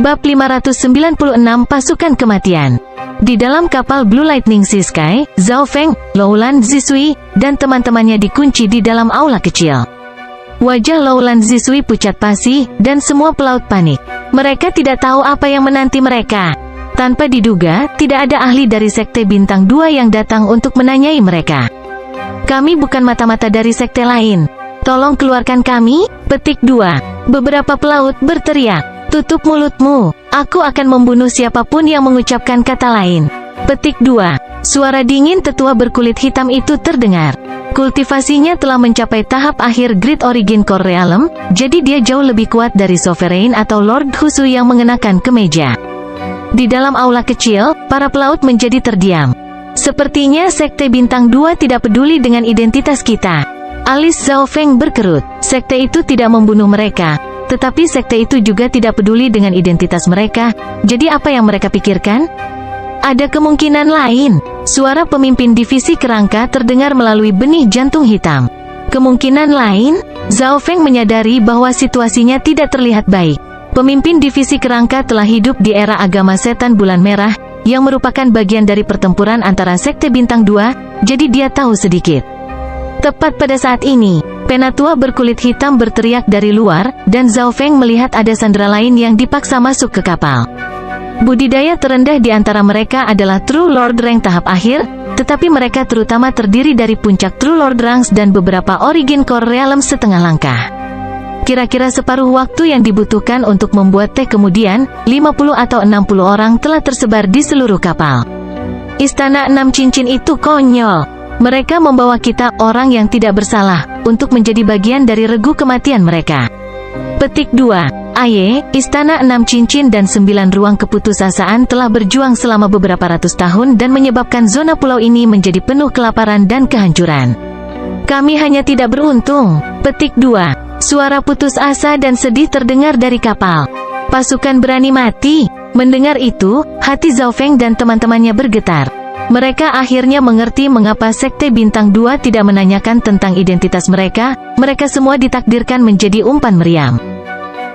Bab 596 Pasukan Kematian. Di dalam kapal Blue Lightning Sea Sky, Zhao Feng, Loulan Zisui, dan teman-temannya dikunci di dalam aula kecil. Wajah Loulan Zisui pucat pasi, dan semua pelaut panik. Mereka tidak tahu apa yang menanti mereka. Tanpa diduga, tidak ada ahli dari Sekte Bintang 2 yang datang untuk menanyai mereka. Kami bukan mata-mata dari sekte lain. Tolong keluarkan kami, petik 2. Beberapa pelaut berteriak. Tutup mulutmu, aku akan membunuh siapapun yang mengucapkan kata lain. Petik 2. Suara dingin tetua berkulit hitam itu terdengar. Kultivasinya telah mencapai tahap akhir Great Origin Core Realm, jadi dia jauh lebih kuat dari Sovereign atau Lord Husu yang mengenakan kemeja. Di dalam aula kecil, para pelaut menjadi terdiam. Sepertinya Sekte Bintang 2 tidak peduli dengan identitas kita. Alis Zhao Feng berkerut. Sekte itu tidak membunuh mereka. Tetapi sekte itu juga tidak peduli dengan identitas mereka, jadi apa yang mereka pikirkan? Ada kemungkinan lain. Suara pemimpin divisi kerangka terdengar melalui benih jantung hitam. Kemungkinan lain? Zhao Feng menyadari bahwa situasinya tidak terlihat baik. Pemimpin divisi kerangka telah hidup di era agama setan bulan merah, yang merupakan bagian dari pertempuran antara Sekte Bintang 2, jadi dia tahu sedikit. Tepat pada saat ini, penatua berkulit hitam berteriak dari luar, dan Zhao Feng melihat ada sandera lain yang dipaksa masuk ke kapal. Budidaya terendah di antara mereka adalah True Lord Rank tahap akhir, tetapi mereka terutama terdiri dari puncak True Lord Ranks dan beberapa Origin Core Realm setengah langkah. Kira-kira separuh waktu yang dibutuhkan untuk membuat teh kemudian, 50 atau 60 orang telah tersebar di seluruh kapal. Istana 6 cincin itu konyol. Mereka membawa kita, orang yang tidak bersalah, untuk menjadi bagian dari regu kematian mereka. Petik 2. Aye, Istana 6 Cincin dan 9 ruang keputusasaan telah berjuang selama beberapa ratus tahun dan menyebabkan zona pulau ini menjadi penuh kelaparan dan kehancuran. Kami hanya tidak beruntung. Petik 2. Suara putus asa dan sedih terdengar dari kapal. Pasukan berani mati. Mendengar itu, hati Zhao Feng dan teman-temannya bergetar. Mereka akhirnya mengerti mengapa Sekte Bintang 2 tidak menanyakan tentang identitas mereka. Mereka semua ditakdirkan menjadi umpan meriam.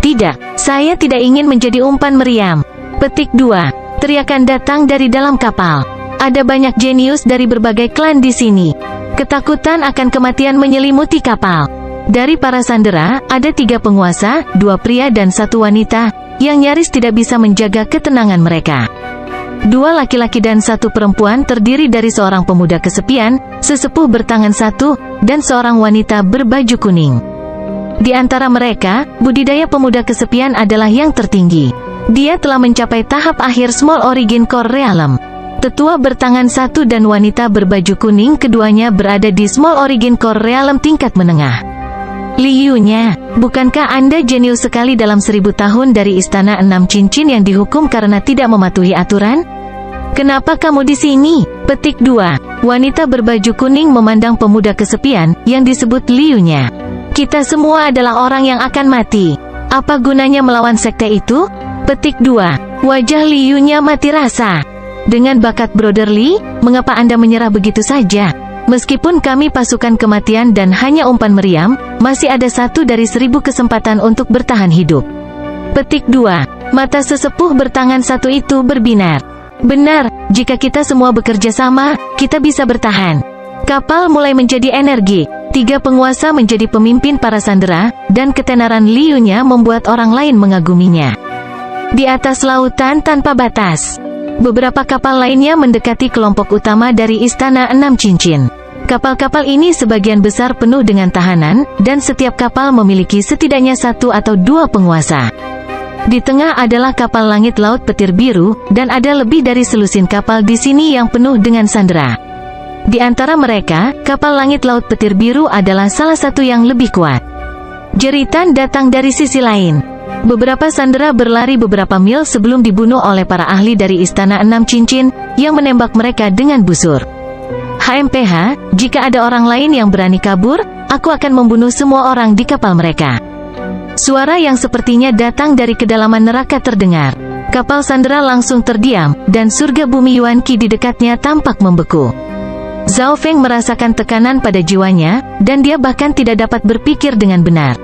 Tidak, saya tidak ingin menjadi umpan meriam. Petik 2. Teriakan datang dari dalam kapal. Ada banyak jenius dari berbagai klan di sini. Ketakutan akan kematian menyelimuti kapal. Dari para sandera, ada 3 penguasa, 2 pria dan 1 wanita, yang nyaris tidak bisa menjaga ketenangan mereka. 2 laki-laki dan 1 perempuan terdiri dari seorang pemuda kesepian, sesepuh bertangan 1, dan seorang wanita berbaju kuning. Di antara mereka, budidaya pemuda kesepian adalah yang tertinggi. Dia telah mencapai tahap akhir Small Origin Core Realm. Tetua bertangan 1 dan wanita berbaju kuning keduanya berada di Small Origin Core Realm tingkat menengah. Liu-nya, bukankah Anda jenius sekali dalam 1000 tahun dari Istana 6 Cincin yang dihukum karena tidak mematuhi aturan? Kenapa kamu di sini? Petik 2. Wanita berbaju kuning memandang pemuda kesepian, yang disebut Liu-nya. Kita semua adalah orang yang akan mati. Apa gunanya melawan sekte itu? Petik 2. Wajah Liu-nya mati rasa. Dengan bakat brotherly, mengapa Anda menyerah begitu saja? Meskipun kami pasukan kematian dan hanya umpan meriam, masih ada 1 dari 1000 kesempatan untuk bertahan hidup. Petik 2. Mata sesepuh bertangan 1 itu berbinar. Benar, jika kita semua bekerja sama, kita bisa bertahan. Kapal mulai menjadi energi. 3 penguasa menjadi pemimpin para sandera, dan ketenaran Liu-nya membuat orang lain mengaguminya. Di atas lautan tanpa batas, beberapa kapal lainnya mendekati kelompok utama dari Istana 6 Cincin. Kapal-kapal ini sebagian besar penuh dengan tahanan, dan setiap kapal memiliki setidaknya 1 atau 2 penguasa. Di tengah adalah kapal langit laut petir biru, dan ada lebih dari selusin kapal di sini yang penuh dengan sandera. Di antara mereka, kapal langit laut petir biru adalah salah satu yang lebih kuat. Jeritan datang dari sisi lain. Beberapa sandera berlari beberapa mil sebelum dibunuh oleh para ahli dari Istana 6 Cincin, yang menembak mereka dengan busur. HMPH, jika ada orang lain yang berani kabur, aku akan membunuh semua orang di kapal mereka. Suara yang sepertinya datang dari kedalaman neraka terdengar. Kapal sandera langsung terdiam, dan surga bumi Yuan Qi di dekatnya tampak membeku. Zhao Feng merasakan tekanan pada jiwanya, dan dia bahkan tidak dapat berpikir dengan benar.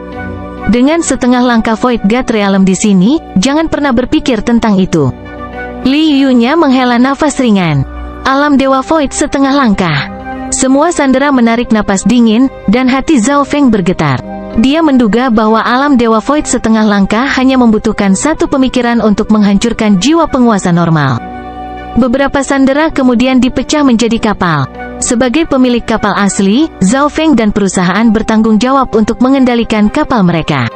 Dengan setengah langkah Void God Realm di sini, jangan pernah berpikir tentang itu. Li Yunya menghela nafas ringan. Alam Dewa Void setengah langkah. Semua sandera menarik napas dingin, dan hati Zhao Feng bergetar. Dia menduga bahwa alam Dewa Void setengah langkah hanya membutuhkan satu pemikiran untuk menghancurkan jiwa penguasa normal. Beberapa sandera kemudian dipecah menjadi kapal. Sebagai pemilik kapal asli, Zhao Feng dan perusahaan bertanggung jawab untuk mengendalikan kapal mereka.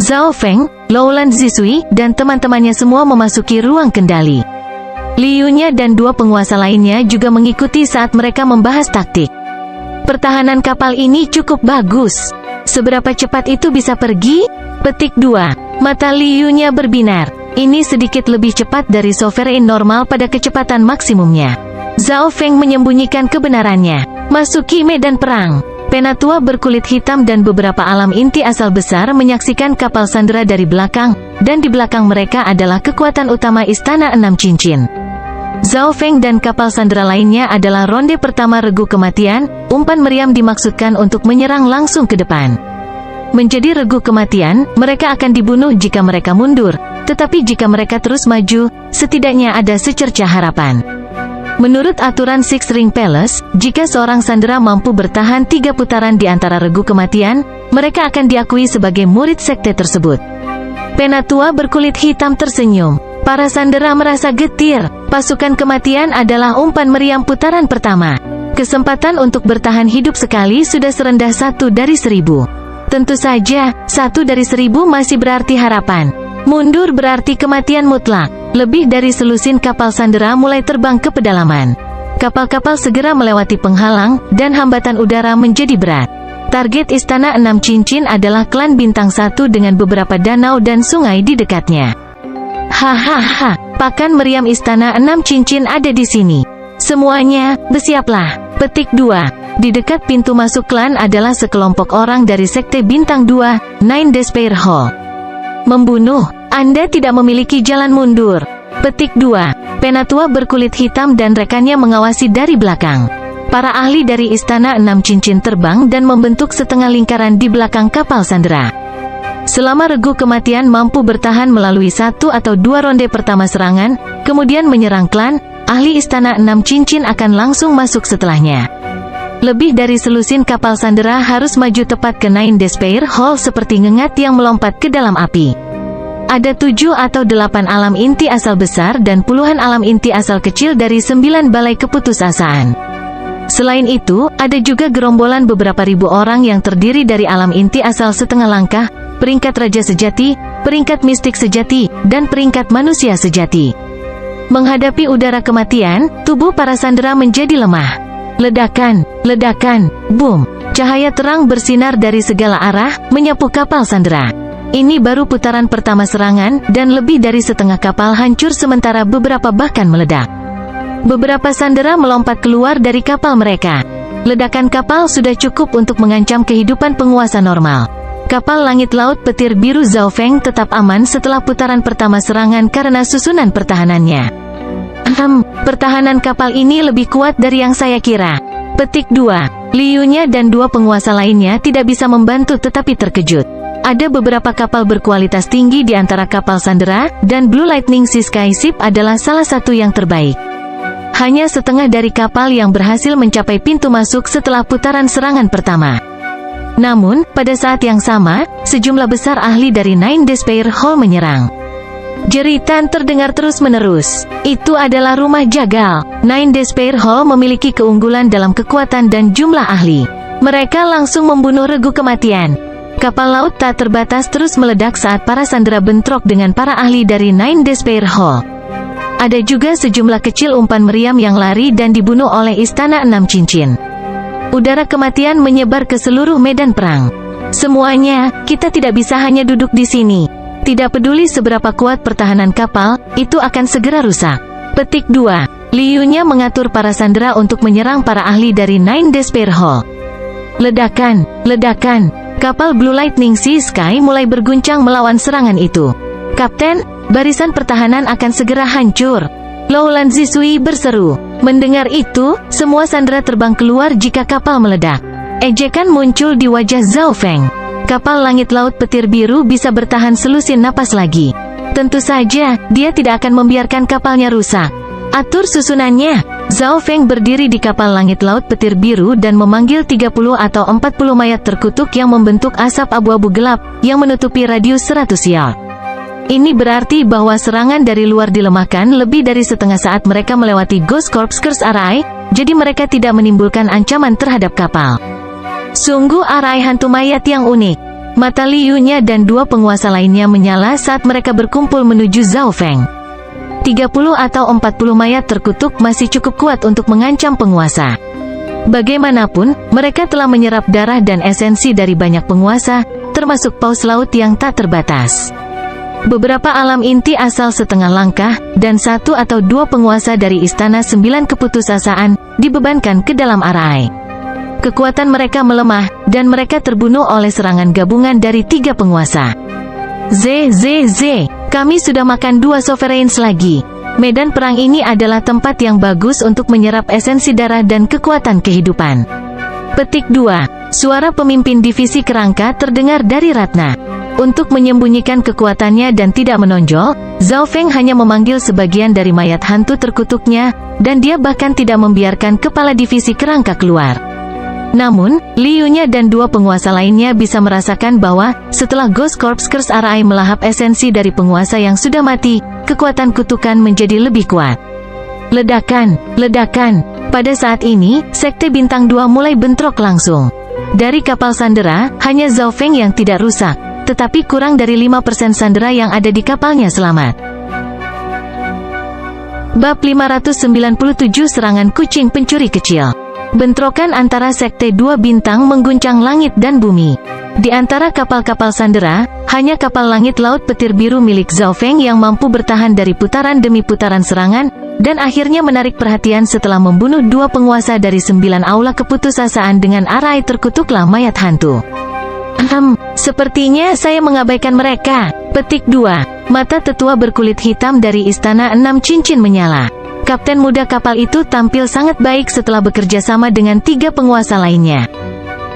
Zhao Feng, Loulan Zisui, dan teman-temannya semua memasuki ruang kendali. Li Yunya dan dua penguasa lainnya juga mengikuti saat mereka membahas taktik. Pertahanan kapal ini cukup bagus. Seberapa cepat itu bisa pergi? Petik 2. Mata Li Yunya berbinar. Ini sedikit lebih cepat dari Sovereign normal pada kecepatan maksimumnya. Zhao Feng menyembunyikan kebenarannya. Masuki medan perang. Penatua berkulit hitam dan beberapa alam inti asal besar menyaksikan kapal sandera dari belakang, dan di belakang mereka adalah kekuatan utama Istana Enam Cincin. Zhao Feng dan kapal sandera lainnya adalah ronde pertama regu kematian. Umpan meriam dimaksudkan untuk menyerang langsung ke depan. Menjadi regu kematian, mereka akan dibunuh jika mereka mundur, tetapi jika mereka terus maju, setidaknya ada secercah harapan. Menurut aturan Six Ring Palace, jika seorang sandera mampu bertahan 3 putaran di antara regu kematian, mereka akan diakui sebagai murid sekte tersebut. Penatua berkulit hitam tersenyum. Para sandera merasa getir. Pasukan kematian adalah umpan meriam putaran pertama. Kesempatan untuk bertahan hidup sekali sudah serendah 1 dari 1000. Tentu saja, 1 dari 1000 masih berarti harapan. Mundur berarti kematian mutlak. Lebih dari selusin kapal sandera mulai terbang ke pedalaman. Kapal-kapal segera melewati penghalang, dan hambatan udara menjadi berat. Target Istana Enam Cincin adalah klan Bintang 1 dengan beberapa danau dan sungai di dekatnya. Hahaha, pakan meriam Istana Enam Cincin ada di sini. Semuanya, bersiaplah. Petik 2. Di dekat pintu masuk klan adalah sekelompok orang dari Sekte Bintang 2, Nine Despair Hall. Membunuh, Anda tidak memiliki jalan mundur. Petik 2. Penatua berkulit hitam dan rekannya mengawasi dari belakang. Para ahli dari Istana Enam Cincin terbang dan membentuk setengah lingkaran di belakang kapal sandera. Selama regu kematian mampu bertahan melalui 1 atau 2 ronde pertama serangan, kemudian menyerang klan, ahli Istana Enam Cincin akan langsung masuk setelahnya. Lebih dari selusin kapal sandera harus maju tepat ke Nine Despair Hall seperti ngengat yang melompat ke dalam api. Ada 7 atau 8 alam inti asal besar dan puluhan alam inti asal kecil dari 9 balai keputusasaan. Selain itu, ada juga gerombolan beberapa ribu orang yang terdiri dari alam inti asal setengah langkah, peringkat raja sejati, peringkat mistik sejati, dan peringkat manusia sejati. Menghadapi udara kematian, tubuh para sandera menjadi lemah. Ledakan, ledakan, boom. Cahaya terang bersinar dari segala arah, menyapu kapal sandera. Ini baru putaran pertama serangan, dan lebih dari setengah kapal hancur sementara beberapa bahkan meledak. Beberapa sandera melompat keluar dari kapal mereka. Ledakan kapal sudah cukup untuk mengancam kehidupan penguasa normal. Kapal langit laut petir biru Zhao Feng tetap aman setelah putaran pertama serangan karena susunan pertahanannya. Pertahanan kapal ini lebih kuat dari yang saya kira. Petik 2. Li Yunya dan 2 penguasa lainnya tidak bisa membantu tetapi terkejut. Ada beberapa kapal berkualitas tinggi di antara kapal sandera, dan Blue Lightning Sea Sky Ship adalah salah satu yang terbaik. Hanya setengah dari kapal yang berhasil mencapai pintu masuk setelah putaran serangan pertama. Namun, pada saat yang sama, sejumlah besar ahli dari Nine Despair Hall menyerang. Jeritan terdengar terus-menerus. Itu adalah rumah jagal. Nine Despair Hall memiliki keunggulan dalam kekuatan dan jumlah ahli. Mereka langsung membunuh regu kematian. Kapal laut tak terbatas terus meledak saat para sandera bentrok dengan para ahli dari Nine Despair Hall. Ada juga sejumlah kecil umpan meriam yang lari dan dibunuh oleh Istana Enam Cincin. Udara kematian menyebar ke seluruh medan perang. Semuanya, kita tidak bisa hanya duduk di sini. Tidak peduli seberapa kuat pertahanan kapal, itu akan segera rusak. Petik 2. Li Yunya mengatur para sandera untuk menyerang para ahli dari Nine Despair Hall. Ledakan, ledakan. Kapal Blue Lightning Sea Sky mulai berguncang melawan serangan itu. Kapten, barisan pertahanan akan segera hancur. Loulan Zisui berseru. Mendengar itu, semua sandera terbang keluar jika kapal meledak. Ejekan muncul di wajah Zhao Feng. kapal langit laut petir biru bisa bertahan selusin napas lagi. Tentu saja, dia tidak akan membiarkan kapalnya rusak. Atur susunannya. Zhao Feng berdiri di kapal langit laut petir biru dan memanggil 30 atau 40 mayat terkutuk yang membentuk asap abu-abu gelap, yang menutupi radius 100 yard. Ini berarti bahwa serangan dari luar dilemahkan lebih dari setengah saat mereka melewati Ghost Corps Curse Arai, jadi mereka tidak menimbulkan ancaman terhadap kapal. Sungguh arai hantu mayat yang unik. Mata Liu-nya dan dua penguasa lainnya menyala saat mereka berkumpul menuju Zhao Feng. 30 atau 40 mayat terkutuk masih cukup kuat untuk mengancam penguasa. Bagaimanapun, mereka telah menyerap darah dan esensi dari banyak penguasa, termasuk paus laut yang tak terbatas. Beberapa alam inti asal setengah langkah, dan 1 atau 2 penguasa dari Istana 9 Keputusasaan, dibebankan ke dalam arai. Kekuatan mereka melemah, dan mereka terbunuh oleh serangan gabungan dari 3 penguasa. Kami sudah makan 2 sovereigns lagi. Medan perang ini adalah tempat yang bagus untuk menyerap esensi darah dan kekuatan kehidupan. Petik 2. Suara pemimpin divisi kerangka terdengar dari Ratna. Untuk menyembunyikan kekuatannya dan tidak menonjol, Zhao Feng hanya memanggil sebagian dari mayat hantu terkutuknya, dan dia bahkan tidak membiarkan kepala divisi kerangka keluar. Namun, Liu-nya dan 2 penguasa lainnya bisa merasakan bahwa, setelah Ghost Corps Curse Arai melahap esensi dari penguasa yang sudah mati, kekuatan kutukan menjadi lebih kuat. Ledakan. Pada saat ini, Sekte Bintang 2 mulai bentrok langsung. Dari kapal sandera, hanya Zhao Feng yang tidak rusak, tetapi kurang dari 5% sandera yang ada di kapalnya selamat. Bab 597 Serangan Kucing Pencuri Kecil. Bentrokan antara Sekte 2 Bintang mengguncang langit dan bumi. Di antara kapal-kapal sandera, hanya kapal langit laut petir biru milik Zhao Feng yang mampu bertahan dari putaran demi putaran serangan, dan akhirnya menarik perhatian setelah membunuh 2 penguasa dari 9 aula keputusasaan dengan arai terkutuklah mayat hantu. Sepertinya saya mengabaikan mereka. Petik 2. Mata tetua berkulit hitam dari Istana 6 Cincin menyala. Kapten muda kapal itu tampil sangat baik setelah bekerja sama dengan 3 penguasa lainnya.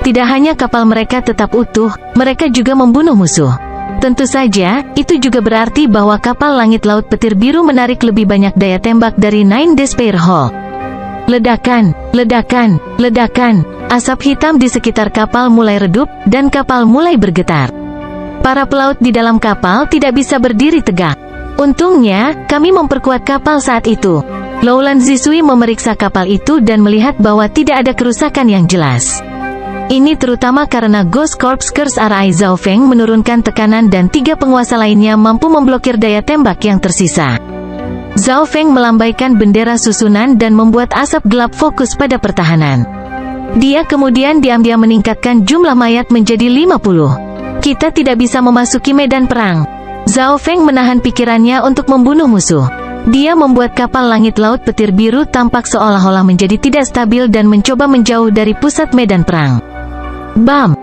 Tidak hanya kapal mereka tetap utuh, mereka juga membunuh musuh. Tentu saja, itu juga berarti bahwa kapal langit laut petir biru menarik lebih banyak daya tembak dari Nine Despair Hall. Ledakan. Asap hitam di sekitar kapal mulai redup, dan kapal mulai bergetar. Para pelaut di dalam kapal tidak bisa berdiri tegak. Untungnya, kami memperkuat kapal saat itu. Lowland Zisui memeriksa kapal itu dan melihat bahwa tidak ada kerusakan yang jelas. Ini terutama karena Ghost Corps Curse Arai Zhao Feng menurunkan tekanan dan 3 penguasa lainnya mampu memblokir daya tembak yang tersisa. Zhao Feng melambaikan bendera susunan dan membuat asap gelap fokus pada pertahanan. Dia kemudian diam-diam meningkatkan jumlah mayat menjadi 50. Kita tidak bisa memasuki medan perang. Zhao Feng menahan pikirannya untuk membunuh musuh. Dia membuat kapal langit laut petir biru tampak seolah-olah menjadi tidak stabil dan mencoba menjauh dari pusat medan perang. Bam,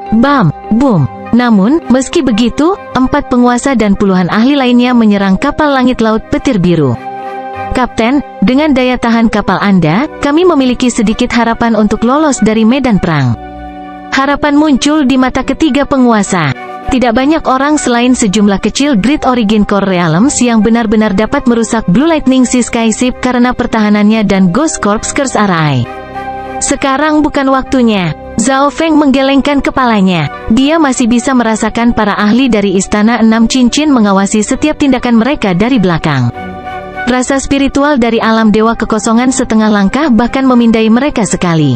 boom. Namun, meski begitu, 4 penguasa dan puluhan ahli lainnya menyerang kapal langit laut petir biru. Kapten, dengan daya tahan kapal Anda, kami memiliki sedikit harapan untuk lolos dari medan perang. Harapan muncul di mata ketiga penguasa. Tidak banyak orang selain sejumlah kecil Great Origin Core Realms yang benar-benar dapat merusak Blue Lightning Sea Sky Ship karena pertahanannya dan Ghost Corps Curse Arai. Sekarang bukan waktunya. Zhao Feng menggelengkan kepalanya. Dia masih bisa merasakan para ahli dari Istana 6 Cincin mengawasi setiap tindakan mereka dari belakang. Rasa spiritual dari alam dewa kekosongan setengah langkah bahkan memindai mereka sekali.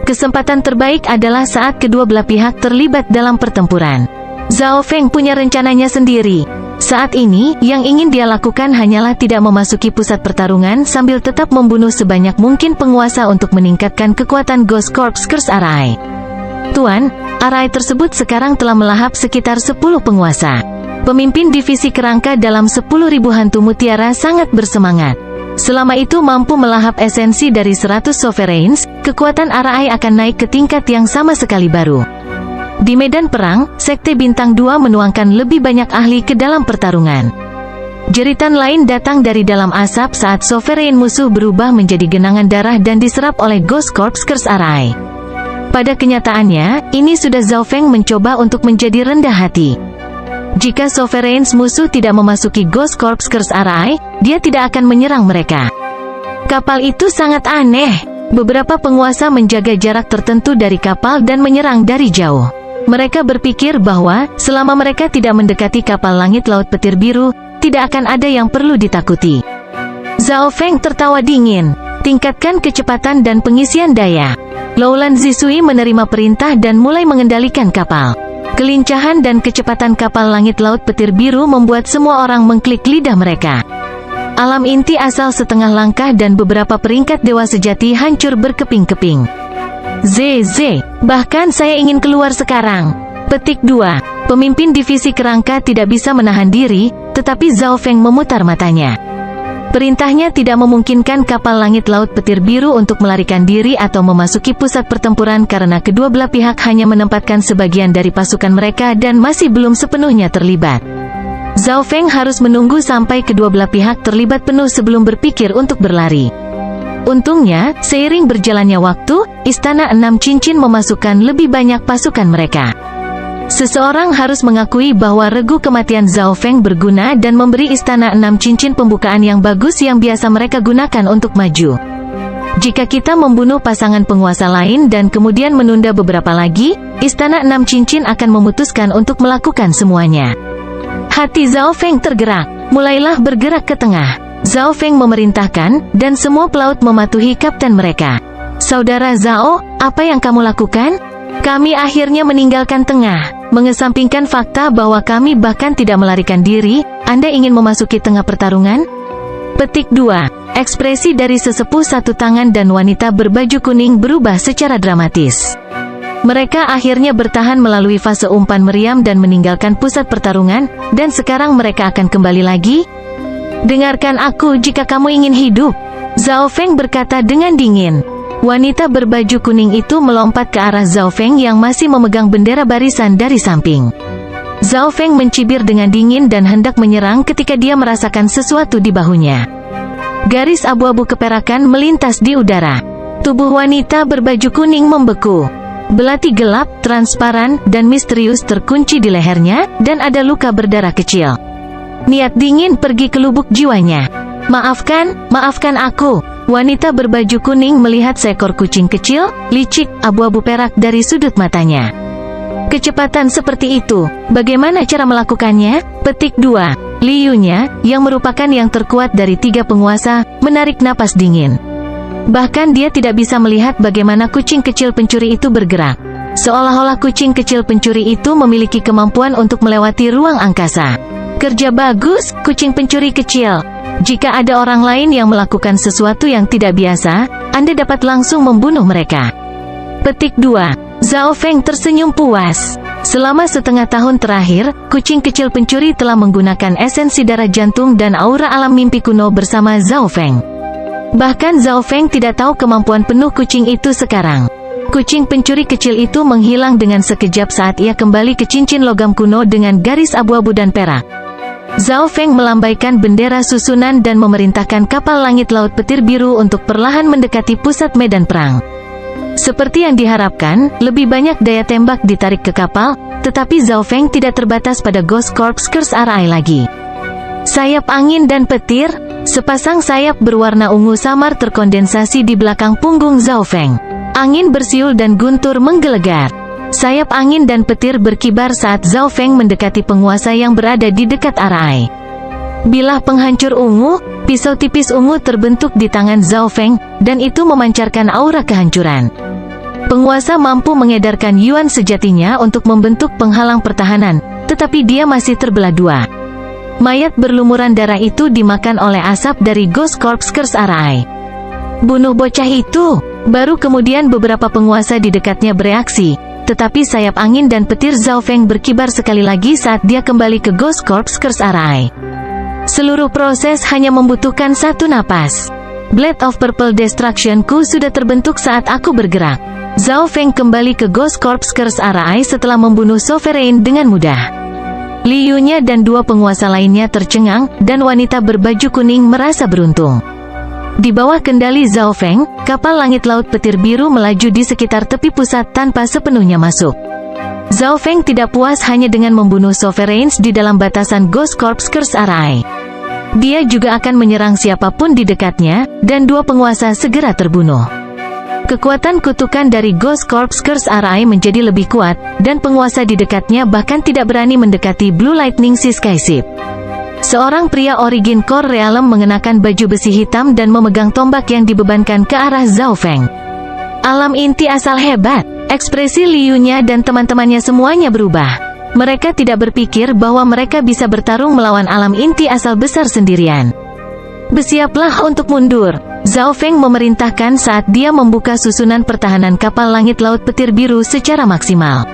Kesempatan terbaik adalah saat kedua belah pihak terlibat dalam pertempuran. Zhao Feng punya rencananya sendiri. Saat ini, yang ingin dia lakukan hanyalah tidak memasuki pusat pertarungan sambil tetap membunuh sebanyak mungkin penguasa untuk meningkatkan kekuatan Ghost Corps Curse Arai. Tuan, arai tersebut sekarang telah melahap sekitar 10 penguasa. Pemimpin divisi kerangka dalam 10.000 hantu mutiara sangat bersemangat. Selama itu mampu melahap esensi dari 100 sovereigns, kekuatan arai akan naik ke tingkat yang sama sekali baru. Di medan perang, Sekte Bintang 2 menuangkan lebih banyak ahli ke dalam pertarungan. Jeritan lain datang dari dalam asap saat sovereign musuh berubah menjadi genangan darah dan diserap oleh Ghost Corps Curse Arai. Pada kenyataannya, ini sudah Zhao Feng mencoba untuk menjadi rendah hati. Jika Sovereigns musuh tidak memasuki Ghost Corps Curse Eye, dia tidak akan menyerang mereka. Kapal itu sangat aneh. Beberapa penguasa menjaga jarak tertentu dari kapal dan menyerang dari jauh. Mereka berpikir bahwa, selama mereka tidak mendekati kapal langit laut petir biru, tidak akan ada yang perlu ditakuti. Zhao Feng tertawa dingin. Tingkatkan kecepatan dan pengisian daya. Loulan Zisui menerima perintah dan mulai mengendalikan kapal. Kelincahan dan kecepatan kapal langit laut petir biru membuat semua orang mengklik lidah mereka. Alam inti asal setengah langkah dan beberapa peringkat dewa sejati hancur berkeping-keping. ZZ, bahkan saya ingin keluar sekarang. Petik 2. Pemimpin divisi kerangka tidak bisa menahan diri, tetapi Zhao Feng memutar matanya. Perintahnya tidak memungkinkan kapal langit laut petir biru untuk melarikan diri atau memasuki pusat pertempuran karena kedua belah pihak hanya menempatkan sebagian dari pasukan mereka dan masih belum sepenuhnya terlibat. Zhao Feng harus menunggu sampai kedua belah pihak terlibat penuh sebelum berpikir untuk berlari. Untungnya, seiring berjalannya waktu, Istana Enam Cincin memasukkan lebih banyak pasukan mereka. Seseorang harus mengakui bahwa regu kematian Zhao Feng berguna dan memberi Istana Enam Cincin pembukaan yang bagus yang biasa mereka gunakan untuk maju. Jika kita membunuh pasangan penguasa lain dan kemudian menunda beberapa lagi, Istana Enam Cincin akan memutuskan untuk melakukan semuanya. Hati Zhao Feng tergerak, mulailah bergerak ke tengah. Zhao Feng memerintahkan, dan semua pelaut mematuhi kapten mereka. Saudara Zhao, apa yang kamu lakukan? Kami akhirnya meninggalkan tengah, mengesampingkan fakta bahwa kami bahkan tidak melarikan diri. Anda ingin memasuki tengah pertarungan? Petik 2. Ekspresi dari sesepuh satu tangan dan wanita berbaju kuning berubah secara dramatis. Mereka akhirnya bertahan melalui fase umpan meriam dan meninggalkan pusat pertarungan, dan sekarang mereka akan kembali lagi? Dengarkan aku jika kamu ingin hidup, Zhao Feng berkata dengan dingin. Wanita berbaju kuning itu melompat ke arah Zhao Feng yang masih memegang bendera barisan dari samping. Zhao Feng mencibir dengan dingin dan hendak menyerang ketika dia merasakan sesuatu di bahunya. Garis abu-abu keperakan melintas di udara. Tubuh wanita berbaju kuning membeku. Belati gelap, transparan, dan misterius terkunci di lehernya, dan ada luka berdarah kecil. Niat dingin pergi ke lubuk jiwanya. Maafkan aku. Wanita berbaju kuning melihat seekor kucing kecil, licik, abu-abu perak dari sudut matanya. Kecepatan seperti itu, bagaimana cara melakukannya? Petik 2. Liu-nya, yang merupakan yang terkuat dari 3 penguasa, menarik napas dingin. Bahkan dia tidak bisa melihat bagaimana kucing kecil pencuri itu bergerak. Seolah-olah kucing kecil pencuri itu memiliki kemampuan untuk melewati ruang angkasa. Kerja bagus, kucing pencuri kecil. Jika ada orang lain yang melakukan sesuatu yang tidak biasa, Anda dapat langsung membunuh mereka. Petik 2. Zhao Feng tersenyum puas. Selama setengah tahun terakhir, kucing kecil pencuri telah menggunakan esensi darah jantung dan aura alam mimpi kuno bersama Zhao Feng. Bahkan Zhao Feng tidak tahu kemampuan penuh kucing itu sekarang. Kucing pencuri kecil itu menghilang dengan sekejap saat ia kembali ke cincin logam kuno dengan garis abu-abu dan perak. Zhao Feng melambaikan bendera susunan dan memerintahkan kapal langit laut petir biru untuk perlahan mendekati pusat medan perang. Seperti yang diharapkan, lebih banyak daya tembak ditarik ke kapal, tetapi Zhao Feng tidak terbatas pada Ghost Corps Curse Eye lagi. Sayap angin dan petir, sepasang sayap berwarna ungu samar terkondensasi di belakang punggung Zhao Feng. Angin bersiul dan guntur menggelegar. Sayap angin dan petir berkibar saat Zhao Feng mendekati penguasa yang berada di dekat Arai. Bilah penghancur ungu, pisau tipis ungu terbentuk di tangan Zhao Feng, dan itu memancarkan aura kehancuran. Penguasa mampu mengedarkan yuan sejatinya untuk membentuk penghalang pertahanan, tetapi dia masih terbelah dua. Mayat berlumuran darah itu dimakan oleh asap dari Ghost Corps Curse Eye. Bunuh bocah itu! Baru kemudian beberapa penguasa di dekatnya bereaksi, tetapi sayap angin dan petir Zhao Feng berkibar sekali lagi saat dia kembali ke Ghost Corps Curse Eye. Seluruh proses hanya membutuhkan satu napas. Blade of Purple Destruction-ku sudah terbentuk saat aku bergerak. Zhao Feng kembali ke Ghost Corps Curse Eye setelah membunuh Sovereign dengan mudah. Liu-nya dan 2 penguasa lainnya tercengang, dan wanita berbaju kuning merasa beruntung. Di bawah kendali Zhao Feng, kapal langit laut petir biru melaju di sekitar tepi pusat tanpa sepenuhnya masuk. Zhao Feng tidak puas hanya dengan membunuh Sovereigns di dalam batasan Ghost Corps Curse Arai. Dia juga akan menyerang siapapun di dekatnya, dan dua penguasa segera terbunuh. Kekuatan kutukan dari Ghost Corps Curse Arai menjadi lebih kuat, dan penguasa di dekatnya bahkan tidak berani mendekati Blue Lightning Sea Sky Ship. Seorang pria Origin Core Realm mengenakan baju besi hitam dan memegang tombak yang dibebankan ke arah Zhao Feng. Alam inti asal hebat. Ekspresi Liu-nya dan teman-temannya semuanya berubah. Mereka tidak berpikir bahwa mereka bisa bertarung melawan alam inti asal besar sendirian. Bersiaplah untuk mundur, Zhao Feng memerintahkan saat dia membuka susunan pertahanan kapal langit laut petir biru secara maksimal.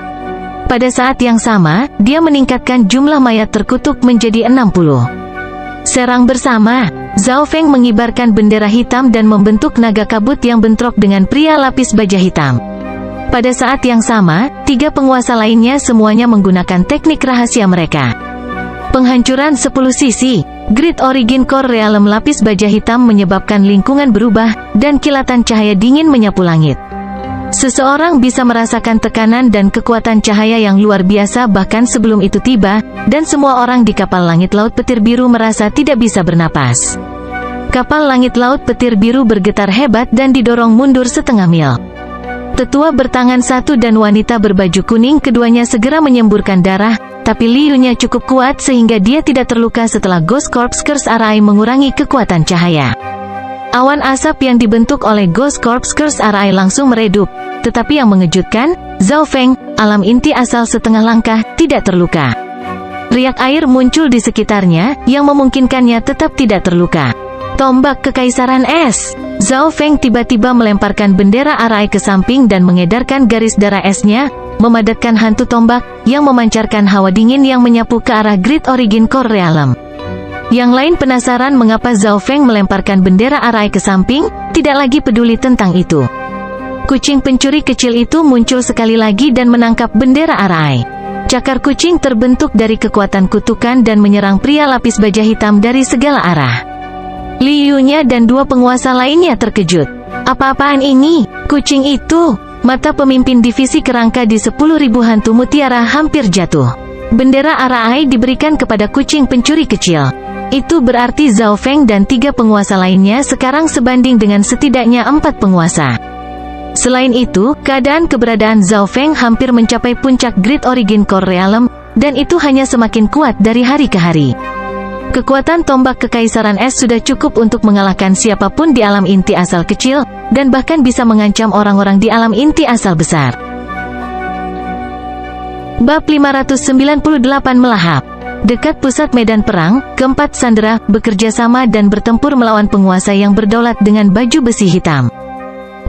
Pada saat yang sama, dia meningkatkan jumlah mayat terkutuk menjadi 60. Serang bersama, Zhao Feng mengibarkan bendera hitam dan membentuk naga kabut yang bentrok dengan pria lapis baja hitam. Pada saat yang sama, tiga penguasa lainnya semuanya menggunakan teknik rahasia mereka. Penghancuran 10 sisi, Great Origin Core Realm lapis baja hitam menyebabkan lingkungan berubah, dan kilatan cahaya dingin menyapu langit. Seseorang bisa merasakan tekanan dan kekuatan cahaya yang luar biasa bahkan sebelum itu tiba, dan semua orang di kapal langit laut petir biru merasa tidak bisa bernapas. Kapal langit laut petir biru bergetar hebat dan didorong mundur setengah mil. Tetua bertangan satu dan wanita berbaju kuning keduanya segera menyemburkan darah, tapi Liu-nya cukup kuat sehingga dia tidak terluka setelah Ghost Corps Curse Arai mengurangi kekuatan cahaya. Awan asap yang dibentuk oleh Ghost Corps Curse Arai langsung meredup, tetapi yang mengejutkan, Zhao Feng, alam inti asal setengah langkah, tidak terluka. Riak air muncul di sekitarnya, yang memungkinkannya tetap tidak terluka. Tombak Kekaisaran Es. Zhao Feng tiba-tiba melemparkan bendera Arai ke samping dan mengedarkan garis darah esnya, memadatkan hantu tombak, yang memancarkan hawa dingin yang menyapu ke arah Great Origin Core Realm. Yang lain penasaran mengapa Zhao Feng melemparkan bendera Arai ke samping, tidak lagi peduli tentang itu. Kucing pencuri kecil itu muncul sekali lagi dan menangkap bendera Arai. Cakar kucing terbentuk dari kekuatan kutukan dan menyerang pria lapis baja hitam dari segala arah. Liu-nya dan dua penguasa lainnya terkejut. Apa-apaan ini? Kucing itu? Mata pemimpin divisi kerangka di 10.000 hantu mutiara hampir jatuh. Bendera Arai diberikan kepada kucing pencuri kecil. Itu berarti Zhao Feng dan tiga penguasa lainnya sekarang sebanding dengan setidaknya 4 penguasa. Selain itu, keberadaan Zhao Feng hampir mencapai puncak Great Origin Core Realm, dan itu hanya semakin kuat dari hari ke hari. Kekuatan tombak Kekaisaran Es sudah cukup untuk mengalahkan siapapun di alam inti asal kecil, dan bahkan bisa mengancam orang-orang di alam inti asal besar. Bab 598 Melahap. Dekat pusat medan perang, keempat sandera bekerja sama dan bertempur melawan penguasa yang berdaulat dengan baju besi hitam.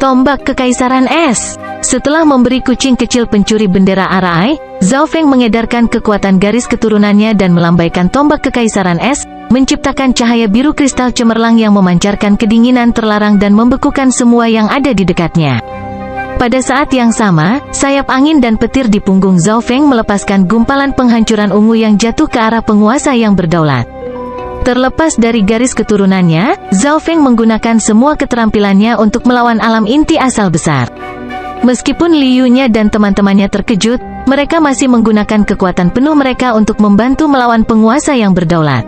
Tombak Kekaisaran Es. Setelah memberi kucing kecil pencuri bendera Arai, Zhao Feng mengedarkan kekuatan garis keturunannya dan melambaikan tombak Kekaisaran Es, menciptakan cahaya biru kristal cemerlang yang memancarkan kedinginan terlarang dan membekukan semua yang ada di dekatnya. Pada saat yang sama, sayap angin dan petir di punggung Zhao Feng melepaskan gumpalan penghancuran ungu yang jatuh ke arah penguasa yang berdaulat. Terlepas dari garis keturunannya, Zhao Feng menggunakan semua keterampilannya untuk melawan alam inti asal besar. Meskipun Liu-nya dan teman-temannya terkejut, mereka masih menggunakan kekuatan penuh mereka untuk membantu melawan penguasa yang berdaulat.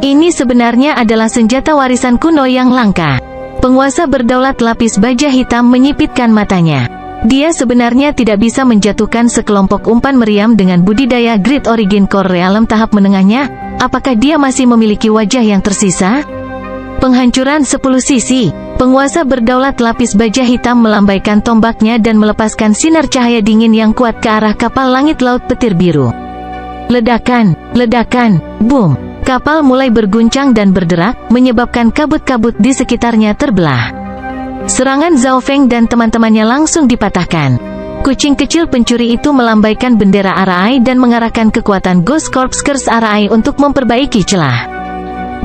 Ini sebenarnya adalah senjata warisan kuno yang langka. Penguasa berdaulat lapis baja hitam menyipitkan matanya. Dia sebenarnya tidak bisa menjatuhkan sekelompok umpan meriam dengan budidaya Great Origin Core Realm tahap menengahnya. Apakah dia masih memiliki wajah yang tersisa? Penghancuran 10 sisi. Penguasa berdaulat lapis baja hitam melambaikan tombaknya dan melepaskan sinar cahaya dingin yang kuat ke arah kapal langit laut petir biru. Ledakan, ledakan, boom. Kapal mulai berguncang dan berderak, menyebabkan kabut-kabut di sekitarnya terbelah. Serangan Zhao Feng dan teman-temannya langsung dipatahkan. Kucing kecil pencuri itu melambaikan bendera Arai dan mengarahkan kekuatan Ghost Corps Curse Arai untuk memperbaiki celah.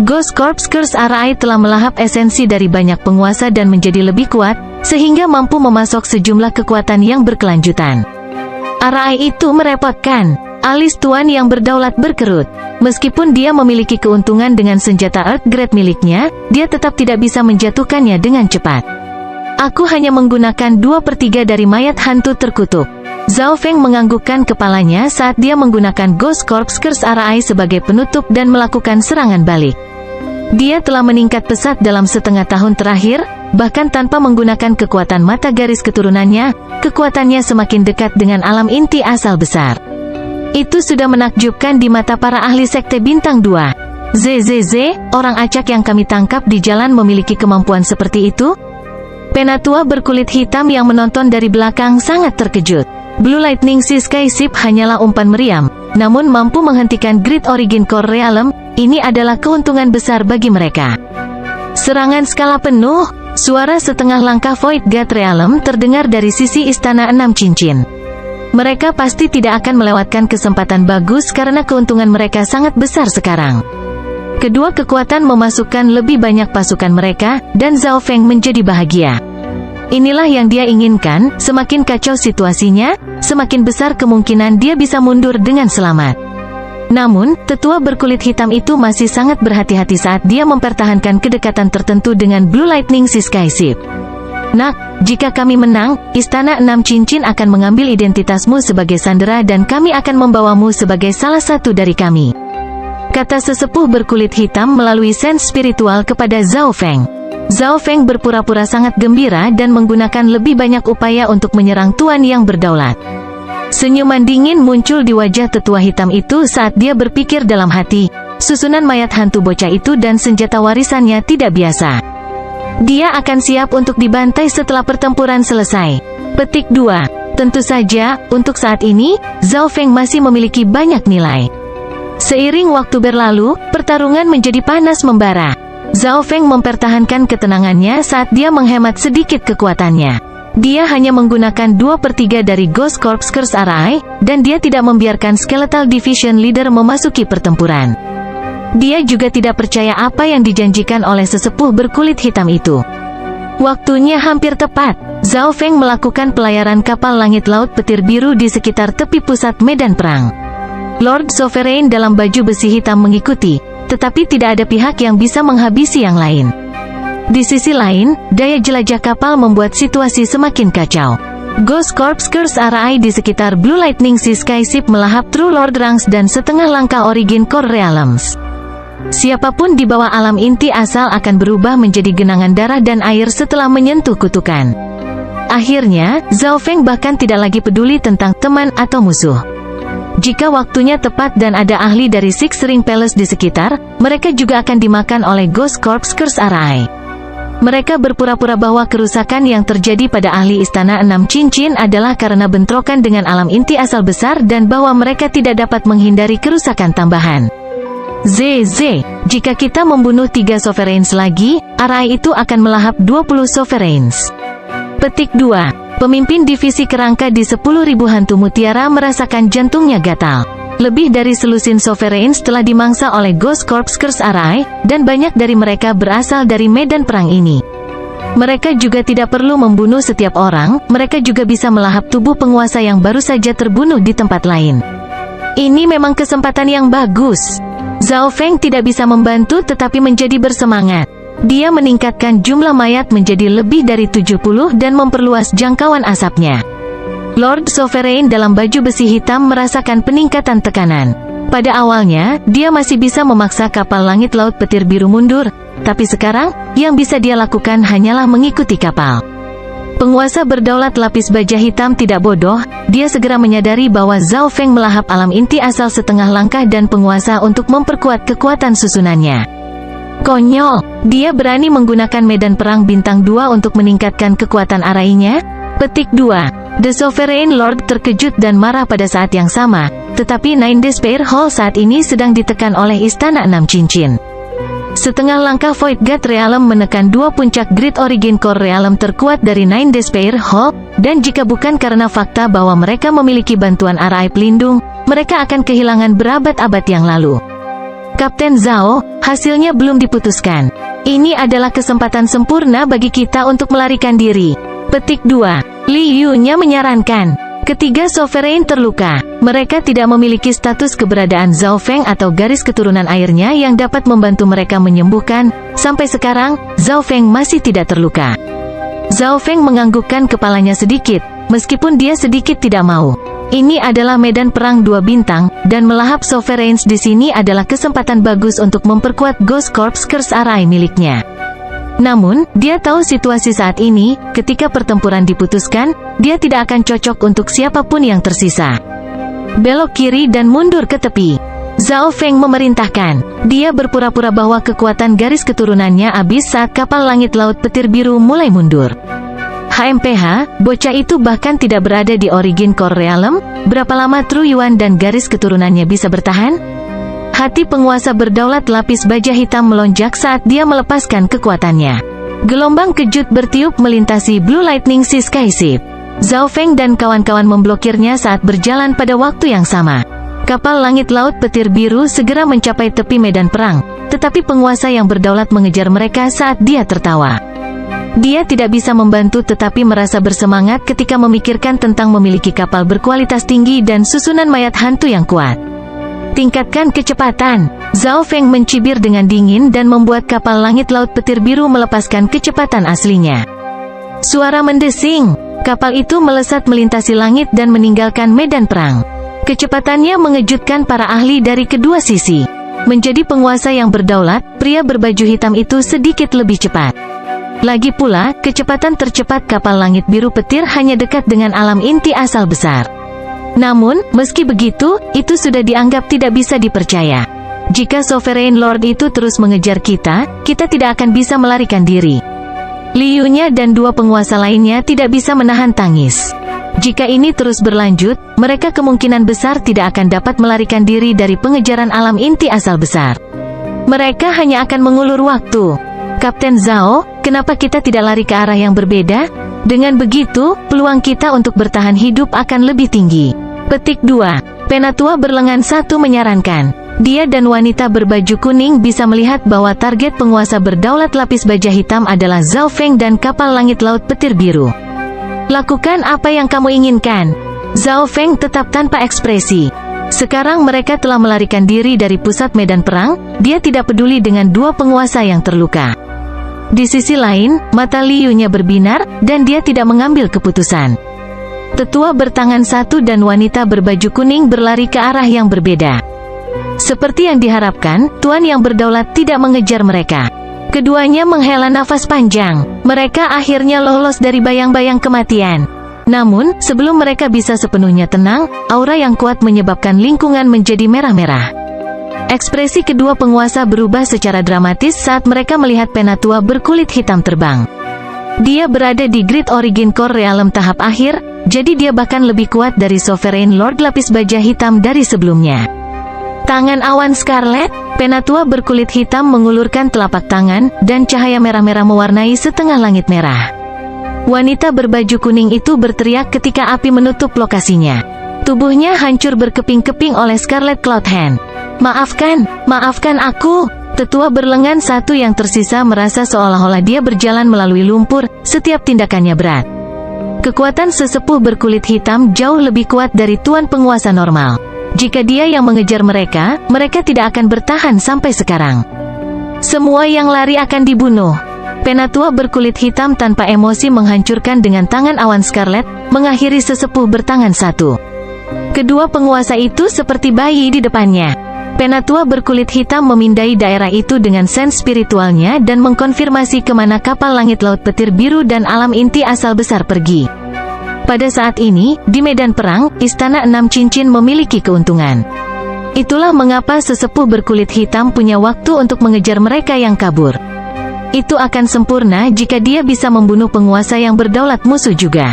Ghost Corps Curse Arai telah melahap esensi dari banyak penguasa dan menjadi lebih kuat, sehingga mampu memasok sejumlah kekuatan yang berkelanjutan. Arai itu merepotkan. Alis Tuan yang berdaulat berkerut. Meskipun dia memiliki keuntungan dengan senjata Earth Grade miliknya, dia tetap tidak bisa menjatuhkannya dengan cepat. Aku hanya menggunakan 2/3 dari mayat hantu terkutuk. Zhao Feng menganggukkan kepalanya saat dia menggunakan Ghost Corpse Curse RI sebagai penutup dan melakukan serangan balik. Dia telah meningkat pesat dalam setengah tahun terakhir, bahkan tanpa menggunakan kekuatan mata garis keturunannya, kekuatannya semakin dekat dengan alam inti asal besar. Itu sudah menakjubkan di mata para ahli sekte bintang 2. ZZZ, orang acak yang kami tangkap di jalan memiliki kemampuan seperti itu? Penatua berkulit hitam yang menonton dari belakang sangat terkejut. Blue Lightning Sky Ship hanyalah umpan meriam, namun mampu menghentikan Great Origin Core Realm. Ini adalah keuntungan besar bagi mereka. Serangan skala penuh, suara setengah langkah Void God Realm terdengar dari sisi Istana 6 Cincin. Mereka pasti tidak akan melewatkan kesempatan bagus karena keuntungan mereka sangat besar sekarang. Kedua kekuatan memasukkan lebih banyak pasukan mereka, dan Zhao Feng menjadi bahagia. Inilah yang dia inginkan, semakin kacau situasinya, semakin besar kemungkinan dia bisa mundur dengan selamat. Namun, tetua berkulit hitam itu masih sangat berhati-hati saat dia mempertahankan kedekatan tertentu dengan Blue Lightning Sky Ship. Nak, jika kami menang, Istana 6 Cincin akan mengambil identitasmu sebagai sandera dan kami akan membawamu sebagai salah satu dari kami. Kata sesepuh berkulit hitam melalui sense spiritual kepada Zhao Feng. Zhao Feng berpura-pura sangat gembira dan menggunakan lebih banyak upaya untuk menyerang tuan yang berdaulat. Senyuman dingin muncul di wajah tetua hitam itu saat dia berpikir dalam hati, susunan mayat hantu bocah itu dan senjata warisannya tidak biasa. Dia akan siap untuk dibantai setelah pertempuran selesai. Petik 2. Tentu saja, untuk saat ini, Zhao Feng masih memiliki banyak nilai. Seiring waktu berlalu, pertarungan menjadi panas membara. Zhao Feng mempertahankan ketenangannya saat dia menghemat sedikit kekuatannya. Dia hanya menggunakan 2/3 dari Ghost Corpse Curse RI, dan dia tidak membiarkan Skeletal Division Leader memasuki pertempuran. Dia juga tidak percaya apa yang dijanjikan oleh sesepuh berkulit hitam itu. Waktunya hampir tepat. Zhao Feng melakukan pelayaran kapal langit laut petir biru di sekitar tepi pusat medan perang. Lord Sovereign dalam baju besi hitam mengikuti, tetapi tidak ada pihak yang bisa menghabisi yang lain. Di sisi lain, daya jelajah kapal membuat situasi semakin kacau. Ghost Corpse Curse RI di sekitar Blue Lightning Sky Ship melahap True Lord Ranks dan setengah langkah Origin Core Realms. Siapapun di bawah alam inti asal akan berubah menjadi genangan darah dan air setelah menyentuh kutukan. Akhirnya, Zhao Feng bahkan tidak lagi peduli tentang teman atau musuh. Jika waktunya tepat dan ada ahli dari Six Ring Palace di sekitar, mereka juga akan dimakan oleh Ghost Corpse Curse RI. Mereka berpura-pura bahwa kerusakan yang terjadi pada ahli Istana 6 Cincin adalah karena bentrokan dengan alam inti asal besar dan bahwa mereka tidak dapat menghindari kerusakan tambahan. ZZ, jika kita membunuh 3 Sovereigns lagi, RI itu akan melahap 20 Sovereigns. Petik 2. Pemimpin divisi kerangka di 10.000 hantu mutiara merasakan jantungnya gatal. Lebih dari selusin Sovereigns telah dimangsa oleh Ghost Corpse Curse RI, dan banyak dari mereka berasal dari medan perang ini. Mereka juga tidak perlu membunuh setiap orang, mereka juga bisa melahap tubuh penguasa yang baru saja terbunuh di tempat lain. Ini memang kesempatan yang bagus. Zhao Feng tidak bisa membantu tetapi menjadi bersemangat. Dia meningkatkan jumlah mayat menjadi lebih dari 70 dan memperluas jangkauan asapnya. Lord Sovereign dalam baju besi hitam merasakan peningkatan tekanan. Pada awalnya, dia masih bisa memaksa kapal langit laut petir biru mundur, tapi sekarang, yang bisa dia lakukan hanyalah mengikuti kapal. Penguasa berdaulat lapis baja hitam tidak bodoh, dia segera menyadari bahwa Zhao Feng melahap alam inti asal setengah langkah dan penguasa untuk memperkuat kekuatan susunannya. Konyol, dia berani menggunakan medan perang bintang 2 untuk meningkatkan kekuatan arainya? Petik 2. The Sovereign Lord terkejut dan marah pada saat yang sama, tetapi Nine Despair Hall saat ini sedang ditekan oleh Istana 6 Cincin. Setengah langkah Void God Realm menekan 2 puncak Great Origin Core Realm terkuat dari Nine Despair Hall, dan jika bukan karena fakta bahwa mereka memiliki bantuan RI pelindung, mereka akan kehilangan berabad-abad yang lalu. Kapten Zhao, hasilnya belum diputuskan. Ini adalah kesempatan sempurna bagi kita untuk melarikan diri. Petik 2. Li Yu-nya menyarankan. Ketiga Sovereign terluka. Mereka tidak memiliki status keberadaan Zhao Feng atau garis keturunan airnya yang dapat membantu mereka menyembuhkan. Sampai sekarang, Zhao Feng masih tidak terluka. Zhao Feng menganggukkan kepalanya sedikit, meskipun dia sedikit tidak mau. Ini adalah medan perang 2 bintang, dan melahap Sovereigns di sini adalah kesempatan bagus untuk memperkuat Ghost Corps Curse Array miliknya. Namun, dia tahu situasi saat ini, ketika pertempuran diputuskan, dia tidak akan cocok untuk siapapun yang tersisa. Belok kiri dan mundur ke tepi. Zhao Feng memerintahkan. Dia berpura-pura bahwa kekuatan garis keturunannya habis saat kapal langit laut petir biru mulai mundur. HMPH, bocah itu bahkan tidak berada di Origin Core Realm. Berapa lama Tru Yuan dan garis keturunannya bisa bertahan? Hati penguasa berdaulat lapis baja hitam melonjak saat dia melepaskan kekuatannya. Gelombang kejut bertiup melintasi Blue Lightning Sea Sky Ship. Zhao Feng dan kawan-kawan memblokirnya saat berjalan pada waktu yang sama. Kapal langit laut petir biru segera mencapai tepi medan perang, tetapi penguasa yang berdaulat mengejar mereka saat dia tertawa. Dia tidak bisa membantu tetapi merasa bersemangat ketika memikirkan tentang memiliki kapal berkualitas tinggi dan susunan mayat hantu yang kuat. Tingkatkan kecepatan. Zhao Feng mencibir dengan dingin dan membuat kapal langit laut petir biru melepaskan kecepatan aslinya. Suara mendesing. Kapal itu melesat melintasi langit dan meninggalkan medan perang. Kecepatannya mengejutkan para ahli dari kedua sisi. Menjadi penguasa yang berdaulat, pria berbaju hitam itu sedikit lebih cepat. Lagi pula, kecepatan tercepat kapal langit biru petir hanya dekat dengan alam inti asal besar. Namun, meski begitu, itu sudah dianggap tidak bisa dipercaya. Jika Sovereign Lord itu terus mengejar kita, kita tidak akan bisa melarikan diri. Liu-nya dan 2 penguasa lainnya tidak bisa menahan tangis. Jika ini terus berlanjut, mereka kemungkinan besar tidak akan dapat melarikan diri dari pengejaran alam inti asal besar. Mereka hanya akan mengulur waktu. Kapten Zhao, kenapa kita tidak lari ke arah yang berbeda? Dengan begitu, peluang kita untuk bertahan hidup akan lebih tinggi. Petik 2. Penatua berlengan 1 menyarankan. Dia dan wanita berbaju kuning bisa melihat bahwa target penguasa berdaulat lapis baja hitam adalah Zhao Feng dan kapal langit laut petir biru. Lakukan apa yang kamu inginkan. Zhao Feng tetap tanpa ekspresi. Sekarang mereka telah melarikan diri dari pusat medan perang, dia tidak peduli dengan 2 penguasa yang terluka. Di sisi lain, mata Liu-nya berbinar, dan dia tidak mengambil keputusan. Tetua bertangan 1 dan wanita berbaju kuning berlari ke arah yang berbeda. Seperti yang diharapkan, Tuan yang berdaulat tidak mengejar mereka. Keduanya menghela nafas panjang. Mereka akhirnya lolos dari bayang-bayang kematian. Namun, sebelum mereka bisa sepenuhnya tenang, aura yang kuat menyebabkan lingkungan menjadi merah-merah. Ekspresi kedua penguasa berubah secara dramatis saat mereka melihat penatua berkulit hitam terbang. Dia berada di Great Origin Core Realm tahap akhir, jadi dia bahkan lebih kuat dari Sovereign Lord lapis baja hitam dari sebelumnya. Tangan awan Scarlet, penatua berkulit hitam mengulurkan telapak tangan, dan cahaya merah-merah mewarnai setengah langit merah. Wanita berbaju kuning itu berteriak ketika api menutup lokasinya. Tubuhnya hancur berkeping-keping oleh Scarlet Cloud Hand. Maafkan aku. Tetua berlengan 1 yang tersisa merasa seolah-olah dia berjalan melalui lumpur, setiap tindakannya berat. Kekuatan sesepuh berkulit hitam jauh lebih kuat dari tuan penguasa normal. Jika dia yang mengejar mereka, mereka tidak akan bertahan sampai sekarang. Semua yang lari akan dibunuh. Penatua berkulit hitam tanpa emosi menghancurkan dengan tangan awan Scarlet, mengakhiri sesepuh bertangan 1. Kedua penguasa itu seperti bayi di depannya. Penatua berkulit hitam memindai daerah itu dengan sense spiritualnya dan mengkonfirmasi kemana kapal langit laut petir biru dan alam inti asal besar pergi. Pada saat ini, di medan perang, Istana 6 Cincin memiliki keuntungan. Itulah mengapa sesepuh berkulit hitam punya waktu untuk mengejar mereka yang kabur. Itu akan sempurna jika dia bisa membunuh penguasa yang berdaulat musuh juga.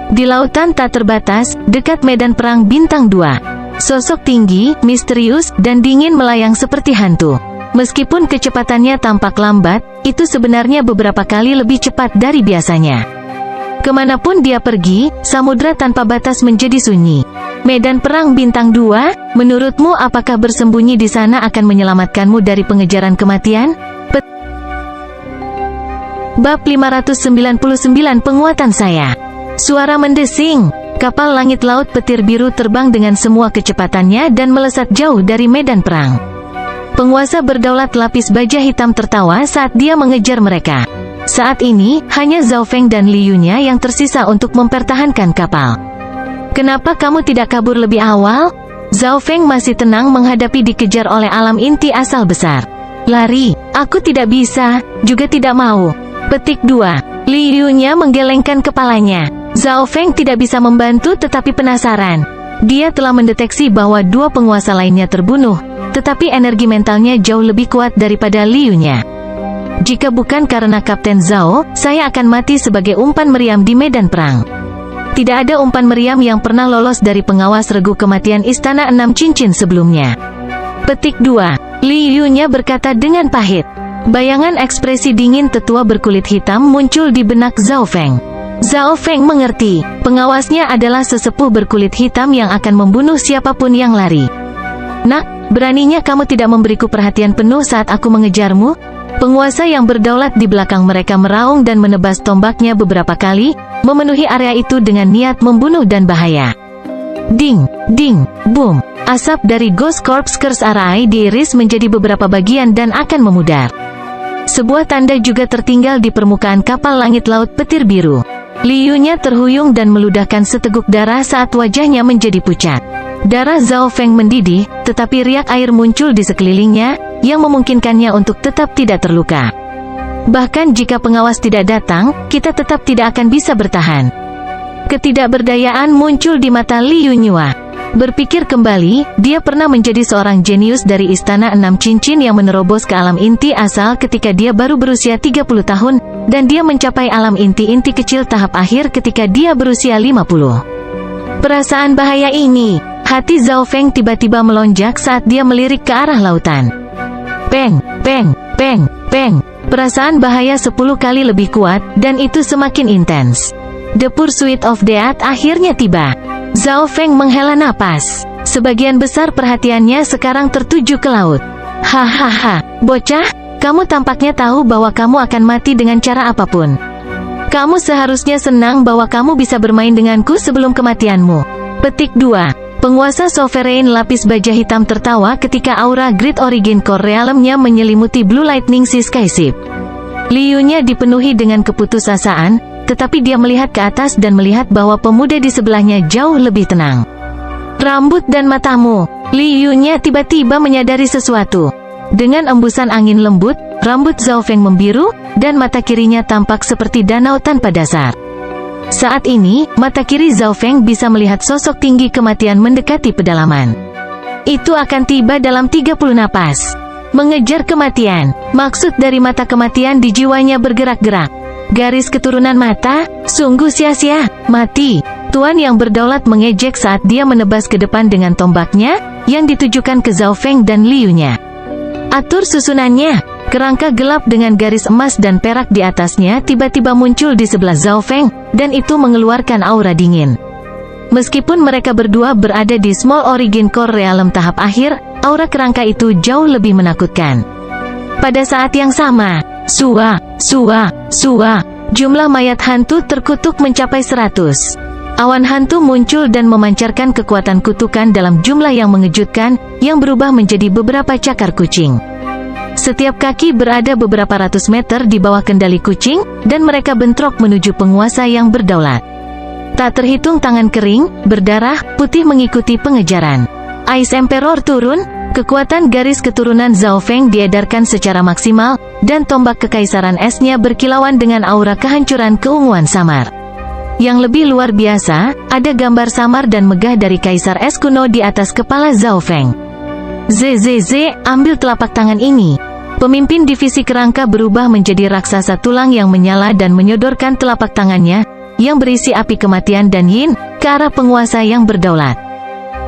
Di lautan tak terbatas, dekat medan perang bintang 2. Sosok tinggi, misterius, dan dingin melayang seperti hantu. Meskipun kecepatannya tampak lambat, itu sebenarnya beberapa kali lebih cepat dari biasanya. Kemanapun dia pergi, samudra tanpa batas menjadi sunyi. Medan perang bintang 2, menurutmu apakah bersembunyi di sana akan menyelamatkanmu dari pengejaran kematian? Bab 599 Penguatan Saya. Suara mendesing. Kapal langit laut petir biru terbang dengan semua kecepatannya dan melesat jauh dari medan perang. Penguasa berdaulat lapis baja hitam tertawa saat dia mengejar mereka. Saat ini, hanya Zhao Feng dan Li Yunya yang tersisa untuk mempertahankan kapal. Kenapa kamu tidak kabur lebih awal? Zhao Feng masih tenang menghadapi dikejar oleh alam inti asal besar. Lari, aku tidak bisa, juga tidak mau. Petik 2. Li Yunya menggelengkan kepalanya. Zhao Feng tidak bisa membantu tetapi penasaran. Dia telah mendeteksi bahwa dua penguasa lainnya terbunuh, tetapi energi mentalnya jauh lebih kuat daripada Li Yunya. Jika bukan karena Kapten Zhao, saya akan mati sebagai umpan meriam di medan perang. Tidak ada umpan meriam yang pernah lolos dari pengawas regu kematian Istana Enam Cincin sebelumnya. Petik 2. Li Yunya berkata dengan pahit. Bayangan ekspresi dingin tetua berkulit hitam muncul di benak Zhao Feng. Zhao Feng mengerti, pengawasnya adalah sesepuh berkulit hitam yang akan membunuh siapapun yang lari. Nak, beraninya kamu tidak memberiku perhatian penuh saat aku mengejarmu? Penguasa yang berdaulat di belakang mereka meraung dan menebas tombaknya beberapa kali, memenuhi area itu dengan niat membunuh dan bahaya. Ding, ding, boom. Asap dari Ghost Corps Curse Arai diiris menjadi beberapa bagian dan akan memudar. Sebuah tanda juga tertinggal di permukaan kapal langit laut petir biru. Li Yunya terhuyung dan meludahkan seteguk darah saat wajahnya menjadi pucat. Darah Zhao Feng mendidih, tetapi riak air muncul di sekelilingnya, yang memungkinkannya untuk tetap tidak terluka. Bahkan jika pengawas tidak datang, kita tetap tidak akan bisa bertahan. Ketidakberdayaan muncul di mata Li Yunya. Berpikir kembali, dia pernah menjadi seorang jenius dari Istana Enam Cincin yang menerobos ke alam inti asal ketika dia baru berusia 30 tahun, dan dia mencapai alam inti-inti kecil tahap akhir ketika dia berusia 50. Perasaan bahaya ini, hati Zhao Feng tiba-tiba melonjak saat dia melirik ke arah lautan. Peng, peng, peng, peng. Perasaan bahaya 10 kali lebih kuat, dan itu semakin intens. The Pursuit of Death akhirnya tiba. Zhao Feng menghela napas. Sebagian besar perhatiannya sekarang tertuju ke laut. Hahaha, bocah, kamu tampaknya tahu bahwa kamu akan mati dengan cara apapun. Kamu seharusnya senang bahwa kamu bisa bermain denganku sebelum kematianmu. Petik 2. Penguasa Sovereign lapis baja hitam tertawa ketika aura Great Origin Core Realm-nya menyelimuti Blue Lightning Sea Skyship. Li Yunya dipenuhi dengan keputusasaan, tetapi dia melihat ke atas dan melihat bahwa pemuda di sebelahnya jauh lebih tenang. Rambut dan matamu. Li Yunya tiba-tiba menyadari sesuatu. Dengan embusan angin lembut, rambut Zhao Feng membiru, dan mata kirinya tampak seperti danau tanpa dasar. Saat ini, mata kiri Zhao Feng bisa melihat sosok tinggi kematian mendekati pedalaman. Itu akan tiba dalam 30 napas. Mengejar kematian. Maksud dari mata kematian di jiwanya bergerak-gerak. Garis keturunan mata, sungguh sia-sia, mati. Tuan yang berdaulat mengejek saat dia menebas ke depan dengan tombaknya, yang ditujukan ke Zhao Feng dan Li Yunya. Atur susunannya. Kerangka gelap dengan garis emas dan perak di atasnya tiba-tiba muncul di sebelah Zhao Feng, dan itu mengeluarkan aura dingin. Meskipun mereka berdua berada di Small Origin Core Realm tahap akhir, aura kerangka itu jauh lebih menakutkan. Pada saat yang sama, sua, jumlah mayat hantu terkutuk mencapai 100. Awan hantu muncul dan memancarkan kekuatan kutukan dalam jumlah yang mengejutkan, yang berubah menjadi beberapa cakar kucing. Setiap kaki berada beberapa ratus meter di bawah kendali kucing, dan mereka bentrok menuju penguasa yang berdaulat. Tak terhitung tangan kering, berdarah, putih mengikuti pengejaran. Ice Emperor turun, kekuatan garis keturunan Zhao Feng diedarkan secara maksimal, dan tombak kekaisaran esnya berkilauan dengan aura kehancuran keunguan samar. Yang lebih luar biasa, ada gambar samar dan megah dari kaisar es kuno di atas kepala Zhao Feng. ZZZ, ambil telapak tangan ini. Pemimpin divisi kerangka berubah menjadi raksasa tulang yang menyala dan menyodorkan telapak tangannya, yang berisi api kematian dan yin, ke arah penguasa yang berdaulat.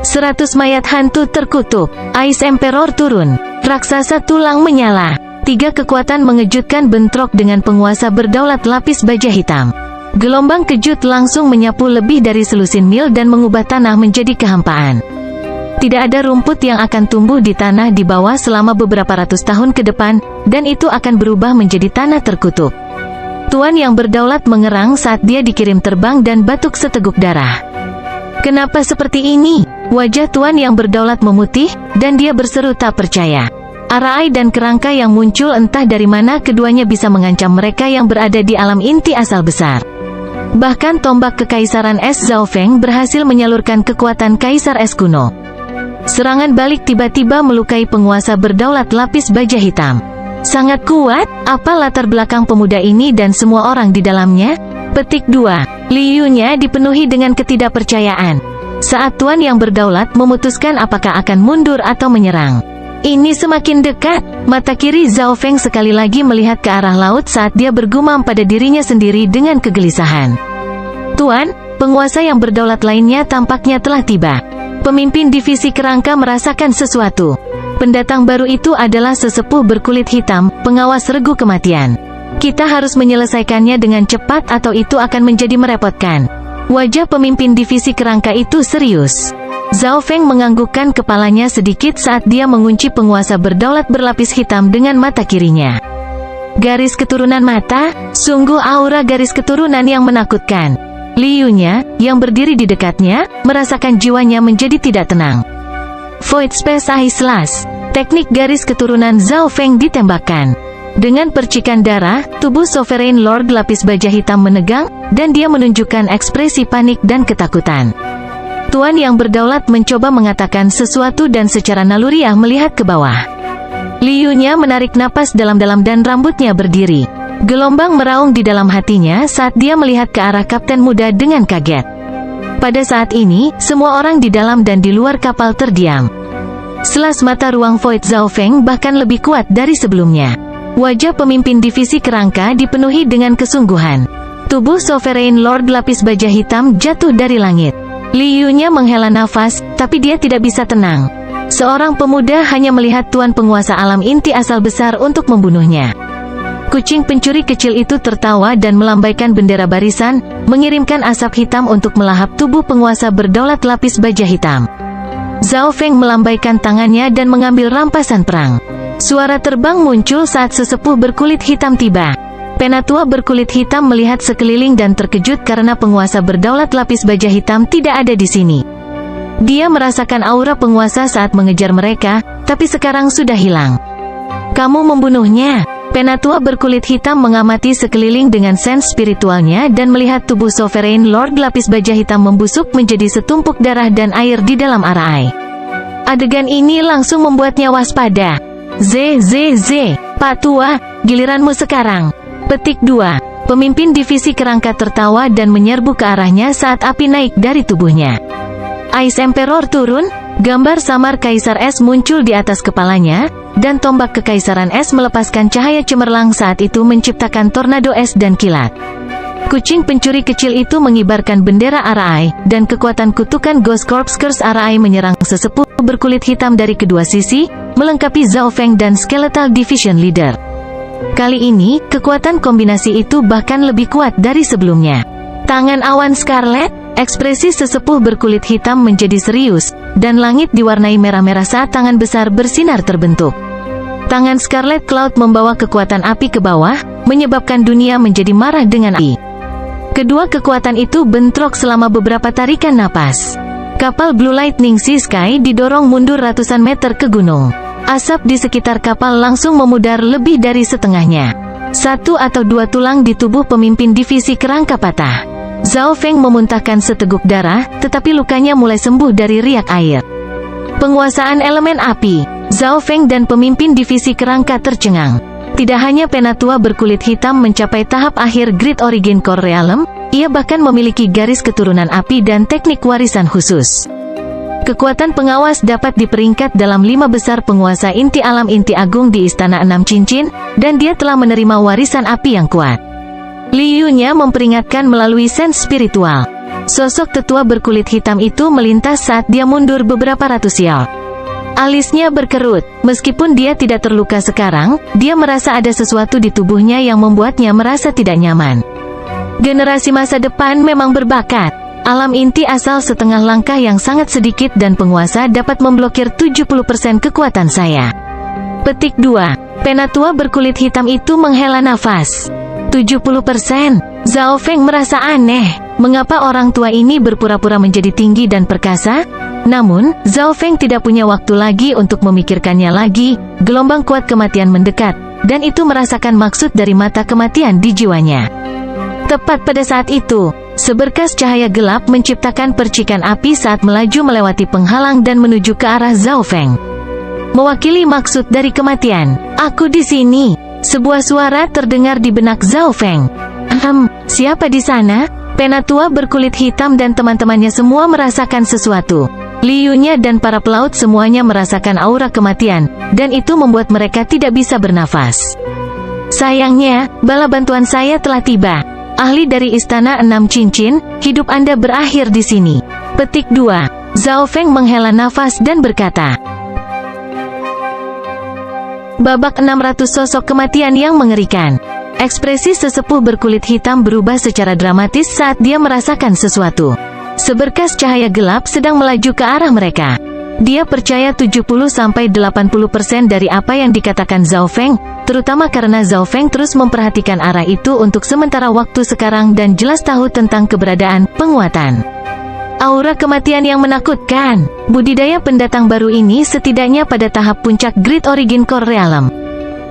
100 mayat hantu terkutuk. Ice Emperor turun. Raksasa tulang menyala. 3 kekuatan mengejutkan bentrok dengan penguasa berdaulat lapis baja hitam. Gelombang kejut langsung menyapu lebih dari selusin mil dan mengubah tanah menjadi kehampaan. Tidak ada rumput yang akan tumbuh di tanah di bawah selama beberapa ratus tahun ke depan, dan itu akan berubah menjadi tanah terkutuk. Tuan yang berdaulat mengerang saat dia dikirim terbang dan batuk seteguk darah. Kenapa seperti ini? Wajah Tuan yang berdaulat memutih, dan dia berseru tak percaya. Arai dan kerangka yang muncul entah dari mana keduanya bisa mengancam mereka yang berada di alam inti asal besar. Bahkan tombak kekaisaran es Zhao Feng berhasil menyalurkan kekuatan kaisar es kuno. Serangan balik tiba-tiba melukai penguasa berdaulat lapis baja hitam. Sangat kuat, apa latar belakang pemuda ini dan semua orang di dalamnya? Petik 2. Liu-nya dipenuhi dengan ketidakpercayaan. Saat Tuan yang berdaulat memutuskan apakah akan mundur atau menyerang. Ini semakin dekat. Mata kiri Zhao Feng sekali lagi melihat ke arah laut saat dia bergumam pada dirinya sendiri dengan kegelisahan. Tuan, penguasa yang berdaulat lainnya tampaknya telah tiba. Pemimpin divisi kerangka merasakan sesuatu. Pendatang baru itu adalah sesepuh berkulit hitam, pengawas regu kematian. Kita harus menyelesaikannya dengan cepat atau itu akan menjadi merepotkan. Wajah pemimpin divisi kerangka itu serius. Zhao Feng menganggukkan kepalanya sedikit saat dia mengunci penguasa berdaulat berlapis hitam dengan mata kirinya. Garis keturunan mata, sungguh aura garis keturunan yang menakutkan. Liu-nya, yang berdiri di dekatnya, merasakan jiwanya menjadi tidak tenang. Void Space Eye Slash. Teknik garis keturunan Zhao Feng ditembakkan. Dengan percikan darah, tubuh Sovereign Lord lapis baja hitam menegang, dan dia menunjukkan ekspresi panik dan ketakutan. Tuan yang berdaulat mencoba mengatakan sesuatu dan secara naluriah melihat ke bawah. Liu-nya menarik napas dalam-dalam dan rambutnya berdiri. Gelombang meraung di dalam hatinya saat dia melihat ke arah kapten muda dengan kaget. Pada saat ini, semua orang di dalam dan di luar kapal terdiam. Selas mata ruang Void Zhao Feng bahkan lebih kuat dari sebelumnya. Wajah pemimpin divisi kerangka dipenuhi dengan kesungguhan. Tubuh Sovereign Lord lapis baja hitam jatuh dari langit. Liu-nya menghela nafas, tapi dia tidak bisa tenang. Seorang pemuda hanya melihat tuan penguasa alam inti asal besar untuk membunuhnya. Kucing pencuri kecil itu tertawa dan melambaikan bendera barisan, mengirimkan asap hitam untuk melahap tubuh penguasa berdaulat lapis baja hitam. Zhao Feng melambaikan tangannya dan mengambil rampasan perang. Suara terbang muncul saat sesepuh berkulit hitam tiba. Penatua berkulit hitam melihat sekeliling dan terkejut karena penguasa berdaulat lapis baja hitam tidak ada di sini. Dia merasakan aura penguasa saat mengejar mereka, tapi sekarang sudah hilang. Kamu membunuhnya. Penatua berkulit hitam mengamati sekeliling dengan sens spiritualnya dan melihat tubuh Sovereign Lord lapis baja hitam membusuk menjadi setumpuk darah dan air di dalam arai. Adegan ini langsung membuatnya waspada. Z, Pak Tua, giliranmu sekarang. Petik 2. Pemimpin divisi kerangka tertawa dan menyerbu ke arahnya saat api naik dari tubuhnya. Ice Emperor turun, gambar samar Kaisar Es muncul di atas kepalanya, dan tombak kekaisaran es melepaskan cahaya cemerlang saat itu menciptakan tornado es dan kilat. Kucing pencuri kecil itu mengibarkan bendera Arai, dan kekuatan kutukan Ghost Corps Curse Arai menyerang sesepuh berkulit hitam dari kedua sisi, melengkapi Zhao Feng dan Skeletal Division Leader. Kali ini, kekuatan kombinasi itu bahkan lebih kuat dari sebelumnya. Tangan awan Scarlet, ekspresi sesepuh berkulit hitam menjadi serius, dan langit diwarnai merah-merah saat tangan besar bersinar terbentuk. Tangan Scarlet Cloud membawa kekuatan api ke bawah, menyebabkan dunia menjadi marah dengan api. Kedua kekuatan itu bentrok selama beberapa tarikan napas. Kapal Blue Lightning Sea Sky didorong mundur ratusan meter ke gunung. Asap di sekitar kapal langsung memudar lebih dari setengahnya. 1 atau 2 tulang di tubuh pemimpin divisi kerangka patah. Zhao Feng memuntahkan seteguk darah, tetapi lukanya mulai sembuh dari riak air. Penguasaan elemen api. Zhao Feng dan pemimpin divisi kerangka tercengang. Tidak hanya penatua berkulit hitam mencapai tahap akhir Great Origin Core Realm, ia bahkan memiliki garis keturunan api dan teknik warisan khusus. Kekuatan pengawas dapat diperingkat dalam 5 besar penguasa inti alam inti agung di Istana 6 Cincin, dan dia telah menerima warisan api yang kuat. Liu-nya memperingatkan melalui sens spiritual. Sosok tetua berkulit hitam itu melintas saat dia mundur beberapa ratus yard. Alisnya berkerut. Meskipun dia tidak terluka sekarang, dia merasa ada sesuatu di tubuhnya yang membuatnya merasa tidak nyaman. Generasi masa depan memang berbakat. Alam inti asal setengah langkah yang sangat sedikit dan penguasa dapat memblokir 70% kekuatan saya. Petik 2. Penatua berkulit hitam itu menghela nafas. 70%. Zhao Feng merasa aneh, mengapa orang tua ini berpura-pura menjadi tinggi dan perkasa? Namun, Zhao Feng tidak punya waktu lagi untuk memikirkannya lagi. Gelombang kuat kematian mendekat, dan itu merasakan maksud dari mata kematian di jiwanya. Tepat pada saat itu, seberkas cahaya gelap menciptakan percikan api saat melaju melewati penghalang dan menuju ke arah Zhao Feng. Mewakili maksud dari kematian, "Aku di sini." Sebuah suara terdengar di benak Zhao Feng. Siapa di sana?" Penatua berkulit hitam dan teman-temannya semua merasakan sesuatu. Liyunya dan para pelaut semuanya merasakan aura kematian, dan itu membuat mereka tidak bisa bernafas. "Sayangnya, bala bantuan saya telah tiba. Ahli dari Istana Enam Cincin, hidup Anda berakhir di sini." Petik 2. Zhao Feng menghela nafas dan berkata. Babak 600 sosok kematian yang mengerikan. Ekspresi sesepuh berkulit hitam berubah secara dramatis saat dia merasakan sesuatu. Seberkas cahaya gelap sedang melaju ke arah mereka. Dia percaya 70-80% dari apa yang dikatakan Zhao Feng, terutama karena Zhao Feng terus memperhatikan arah itu untuk sementara waktu sekarang dan jelas tahu tentang keberadaan penguatan. Aura kematian yang menakutkan. Budidaya pendatang baru ini setidaknya pada tahap puncak Great Origin Core Realm.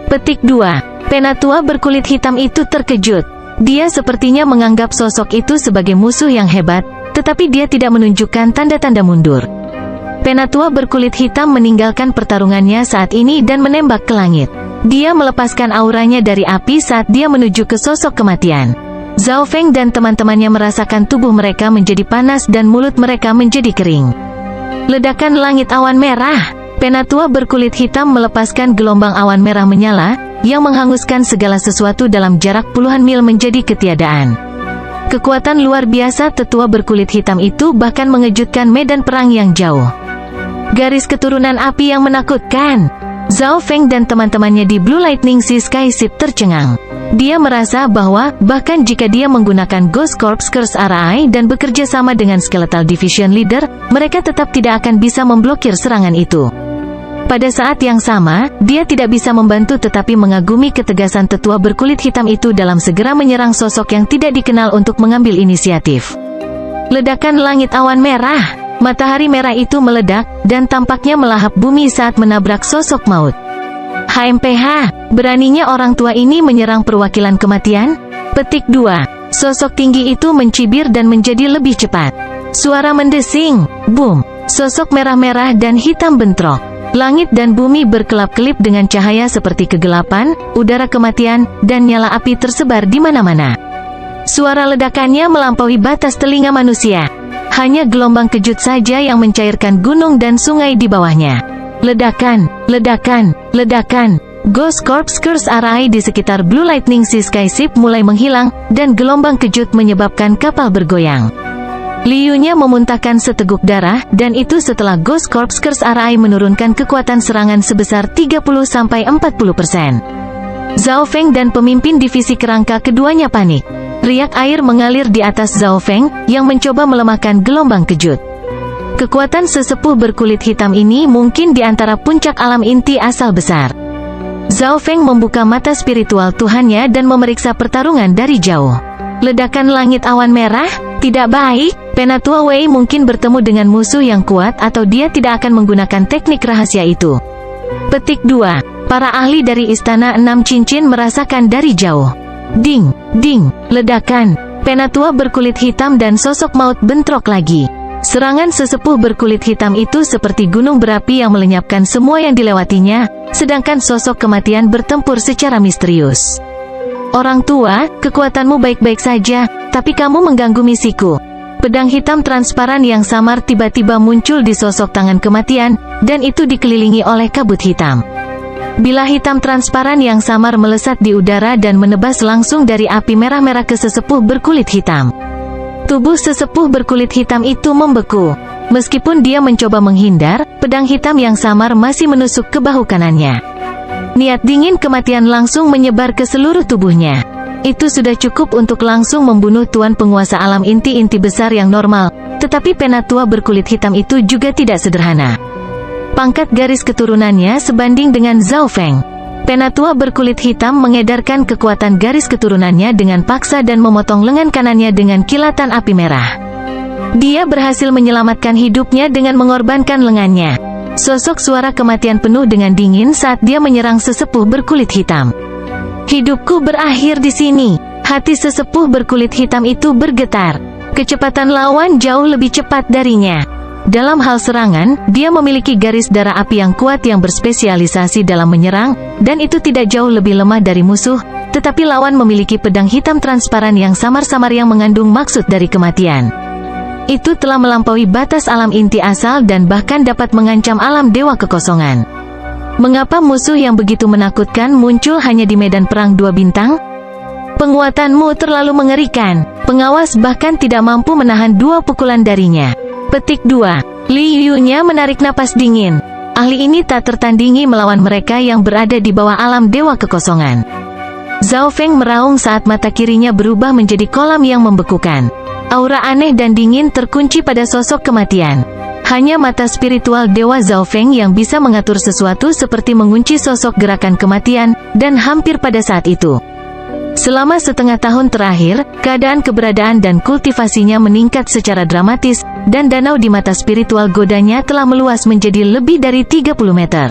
Petik 2. Penatua berkulit hitam itu terkejut. Dia sepertinya menganggap sosok itu sebagai musuh yang hebat, tetapi dia tidak menunjukkan tanda-tanda mundur. Penatua berkulit hitam meninggalkan pertarungannya saat ini dan menembak ke langit. Dia melepaskan auranya dari api saat dia menuju ke sosok kematian. Zhao Feng dan teman-temannya merasakan tubuh mereka menjadi panas dan mulut mereka menjadi kering. Ledakan langit awan merah. Penatua berkulit hitam melepaskan gelombang awan merah menyala, yang menghanguskan segala sesuatu dalam jarak puluhan mil menjadi ketiadaan. Kekuatan luar biasa tetua berkulit hitam itu bahkan mengejutkan medan perang yang jauh. Garis keturunan api yang menakutkan. Zhao Feng dan teman-temannya di Blue Lightning Sea Sky Ship tercengang. Dia merasa bahwa, bahkan jika dia menggunakan Ghost Corps Curse RI dan bekerja sama dengan Skeletal Division Leader, mereka tetap tidak akan bisa memblokir serangan itu. Pada saat yang sama, dia tidak bisa membantu tetapi mengagumi ketegasan tetua berkulit hitam itu dalam segera menyerang sosok yang tidak dikenal untuk mengambil inisiatif. Ledakan langit awan merah. Matahari merah itu meledak, dan tampaknya melahap bumi saat menabrak sosok maut. HMPH, beraninya orang tua ini menyerang perwakilan kematian? Petik 2. Sosok tinggi itu mencibir dan menjadi lebih cepat. Suara mendesing, boom. Sosok merah-merah dan hitam bentrok. Langit dan bumi berkelap-kelip dengan cahaya seperti kegelapan, udara kematian, dan nyala api tersebar di mana-mana. Suara ledakannya melampaui batas telinga manusia. Hanya gelombang kejut saja yang mencairkan gunung dan sungai di bawahnya. Ledakan, ledakan, ledakan. Ghost Corps Curse RI di sekitar Blue Lightning Sea Sky Ship mulai menghilang, dan gelombang kejut menyebabkan kapal bergoyang. Liyunya memuntahkan seteguk darah, dan itu setelah Ghost Corps Curse RI menurunkan kekuatan serangan sebesar 30-40%. Zhao Feng dan pemimpin divisi kerangka keduanya panik. Riak air mengalir di atas Zhao Feng, yang mencoba melemahkan gelombang kejut. Kekuatan sesepuh berkulit hitam ini mungkin di antara puncak alam inti asal besar. Zhao Feng membuka mata spiritual Tuhannya dan memeriksa pertarungan dari jauh. Ledakan langit awan merah? Tidak baik. Penatua Wei mungkin bertemu dengan musuh yang kuat atau dia tidak akan menggunakan teknik rahasia itu. Petik 2. Para ahli dari Istana Enam Cincin merasakan dari jauh. Ding, ding, ledakan. Penatua berkulit hitam dan sosok maut bentrok lagi. Serangan sesepuh berkulit hitam itu seperti gunung berapi yang melenyapkan semua yang dilewatinya, sedangkan sosok kematian bertempur secara misterius. Orang tua, kekuatanmu baik-baik saja, tapi kamu mengganggu misiku. Pedang hitam transparan yang samar tiba-tiba muncul di sosok tangan kematian, dan itu dikelilingi oleh kabut hitam. Bilah hitam transparan yang samar melesat di udara dan menebas langsung dari api merah-merah ke sesepuh berkulit hitam. Tubuh sesepuh berkulit hitam itu membeku. Meskipun dia mencoba menghindar, pedang hitam yang samar masih menusuk ke bahu kanannya. Niat dingin kematian langsung menyebar ke seluruh tubuhnya. Itu sudah cukup untuk langsung membunuh tuan penguasa alam inti-inti besar yang normal, tetapi penatua berkulit hitam itu juga tidak sederhana. Pangkat garis keturunannya sebanding dengan Zhao Feng. Penatua berkulit hitam mengedarkan kekuatan garis keturunannya dengan paksa dan memotong lengan kanannya dengan kilatan api merah. Dia berhasil menyelamatkan hidupnya dengan mengorbankan lengannya. Sosok suara kematian penuh dengan dingin saat dia menyerang sesepuh berkulit hitam. Hidupku berakhir di sini. Hati sesepuh berkulit hitam itu bergetar. Kecepatan lawan jauh lebih cepat darinya. Dalam hal serangan, dia memiliki garis darah api yang kuat yang berspesialisasi dalam menyerang, dan itu tidak jauh lebih lemah dari musuh, tetapi lawan memiliki pedang hitam transparan yang samar-samar yang mengandung maksud dari kematian. Itu telah melampaui batas alam inti asal dan bahkan dapat mengancam alam dewa kekosongan. Mengapa musuh yang begitu menakutkan muncul hanya di medan perang 2 bintang? Penguatanmu terlalu mengerikan. Pengawas bahkan tidak mampu menahan 2 pukulan darinya. Petik 2. Li Yu-nya menarik napas dingin. Ahli ini tak tertandingi melawan mereka yang berada di bawah alam dewa kekosongan. Zhao Feng meraung saat mata kirinya berubah menjadi kolam yang membekukan. Aura aneh dan dingin terkunci pada sosok kematian. Hanya mata spiritual Dewa Zhao Feng yang bisa mengatur sesuatu seperti mengunci sosok gerakan kematian, dan hampir pada saat itu. Selama setengah tahun terakhir, keadaan keberadaan dan kultivasinya meningkat secara dramatis, dan danau di mata spiritual godanya telah meluas menjadi lebih dari 30 meter.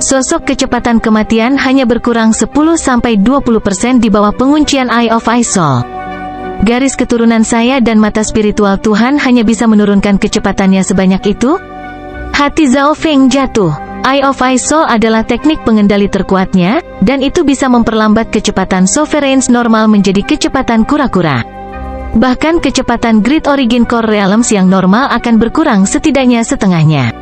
Sosok kecepatan kematian hanya berkurang 10-20% di bawah penguncian Eye of Ice Soul. Garis keturunan saya dan mata spiritual Tuhan hanya bisa menurunkan kecepatannya sebanyak itu? Hati Zhao Feng jatuh. Eye of Ice Soul adalah teknik pengendali terkuatnya, dan itu bisa memperlambat kecepatan Sovereigns normal menjadi kecepatan kura-kura. Bahkan kecepatan Great Origin Core Realms yang normal akan berkurang setidaknya setengahnya.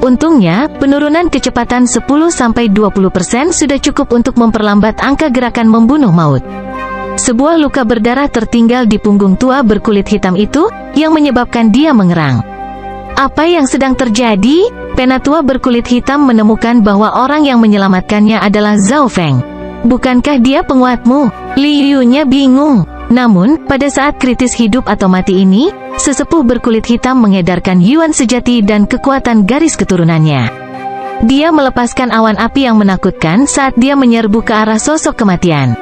Untungnya, penurunan kecepatan 10-20% sudah cukup untuk memperlambat angka gerakan membunuh maut. Sebuah luka berdarah tertinggal di punggung tua berkulit hitam itu, yang menyebabkan dia mengerang. Apa yang sedang terjadi? Penatua berkulit hitam menemukan bahwa orang yang menyelamatkannya adalah Zhao Feng. Bukankah dia penguatmu? Li Yu-nya bingung. Namun, pada saat kritis hidup atau mati ini, sesepuh berkulit hitam mengedarkan Yuan sejati dan kekuatan garis keturunannya. Dia melepaskan awan api yang menakutkan saat dia menyerbu ke arah sosok kematian.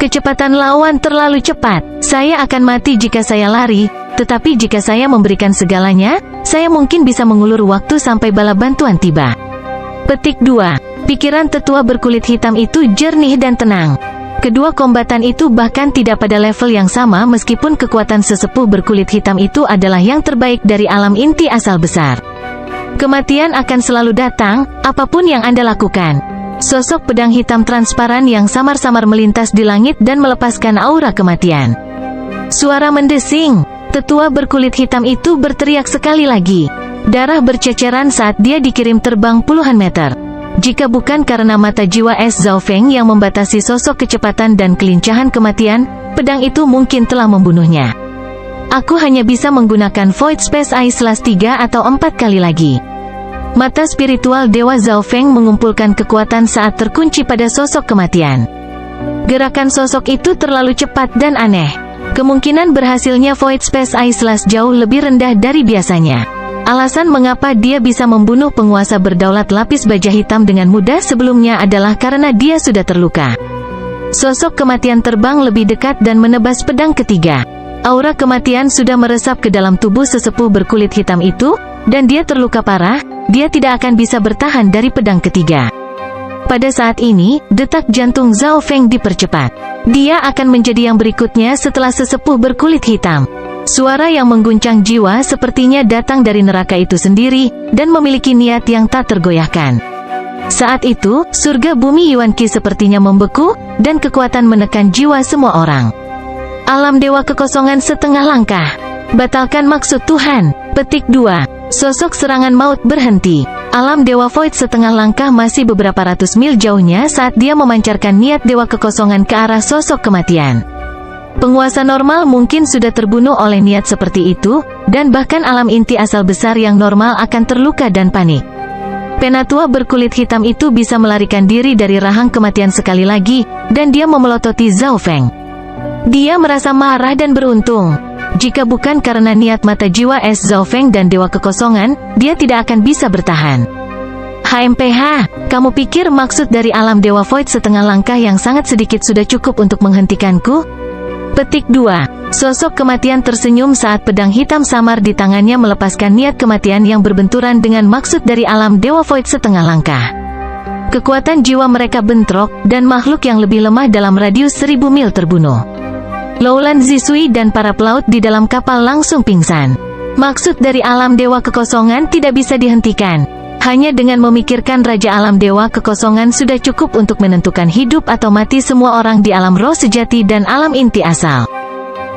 Kecepatan lawan terlalu cepat. Saya akan mati jika saya lari, tetapi jika saya memberikan segalanya, saya mungkin bisa mengulur waktu sampai bala bantuan tiba. Petik 2. Pikiran tetua berkulit hitam itu jernih dan tenang. Kedua kombatan itu bahkan tidak pada level yang sama meskipun kekuatan sesepuh berkulit hitam itu adalah yang terbaik dari alam inti asal besar. Kematian akan selalu datang, apapun yang Anda lakukan. Sosok pedang hitam transparan yang samar-samar melintas di langit dan melepaskan aura kematian. Suara mendesing. Tetua berkulit hitam itu berteriak sekali lagi. Darah berceceran saat dia dikirim terbang puluhan meter. Jika bukan karena mata jiwa es Zhao Feng yang membatasi sosok kecepatan dan kelincahan kematian, pedang itu mungkin telah membunuhnya. Aku hanya bisa menggunakan Void Space Eye /3 atau 4 kali lagi. Mata spiritual Dewa Zhao Feng mengumpulkan kekuatan saat terkunci pada sosok kematian. Gerakan sosok itu terlalu cepat dan aneh. Kemungkinan berhasilnya Void Space Eye / jauh lebih rendah dari biasanya. Alasan mengapa dia bisa membunuh penguasa berdaulat lapis baja hitam dengan mudah sebelumnya adalah karena dia sudah terluka. Sosok kematian terbang lebih dekat dan menebas pedang ketiga. Aura kematian sudah meresap ke dalam tubuh sesepuh berkulit hitam itu, dan dia terluka parah. Dia tidak akan bisa bertahan dari pedang ketiga. Pada saat ini, detak jantung Zhao Feng dipercepat. Dia akan menjadi yang berikutnya setelah sesepuh berkulit hitam. Suara yang mengguncang jiwa sepertinya datang dari neraka itu sendiri, dan memiliki niat yang tak tergoyahkan. Saat itu, surga bumi Yuan Qi sepertinya membeku, dan kekuatan menekan jiwa semua orang. Alam dewa kekosongan setengah langkah. Batalkan maksud Tuhan. Petik 2. Sosok serangan maut berhenti. Alam dewa Void setengah langkah masih beberapa ratus mil jauhnya saat dia memancarkan niat dewa kekosongan ke arah sosok kematian. Penguasa normal mungkin sudah terbunuh oleh niat seperti itu, dan bahkan alam inti asal besar yang normal akan terluka dan panik. Penatua berkulit hitam itu bisa melarikan diri dari rahang kematian sekali lagi, dan dia memelototi Zhao Feng. Dia merasa marah dan beruntung. Jika bukan karena niat mata jiwa es Zhao Feng dan Dewa Kekosongan, dia tidak akan bisa bertahan. HMPH, kamu pikir maksud dari alam Dewa Void setengah langkah yang sangat sedikit sudah cukup untuk menghentikanku? Petik 2. Sosok kematian tersenyum saat pedang hitam samar di tangannya melepaskan niat kematian yang berbenturan dengan maksud dari alam Dewa Void setengah langkah. Kekuatan jiwa mereka bentrok, dan makhluk yang lebih lemah dalam radius 1000 mil terbunuh. Lowland Zisui dan para pelaut di dalam kapal langsung pingsan. Maksud dari alam Dewa Kekosongan tidak bisa dihentikan. Hanya dengan memikirkan Raja Alam Dewa Kekosongan sudah cukup untuk menentukan hidup atau mati semua orang di alam roh sejati dan alam inti asal.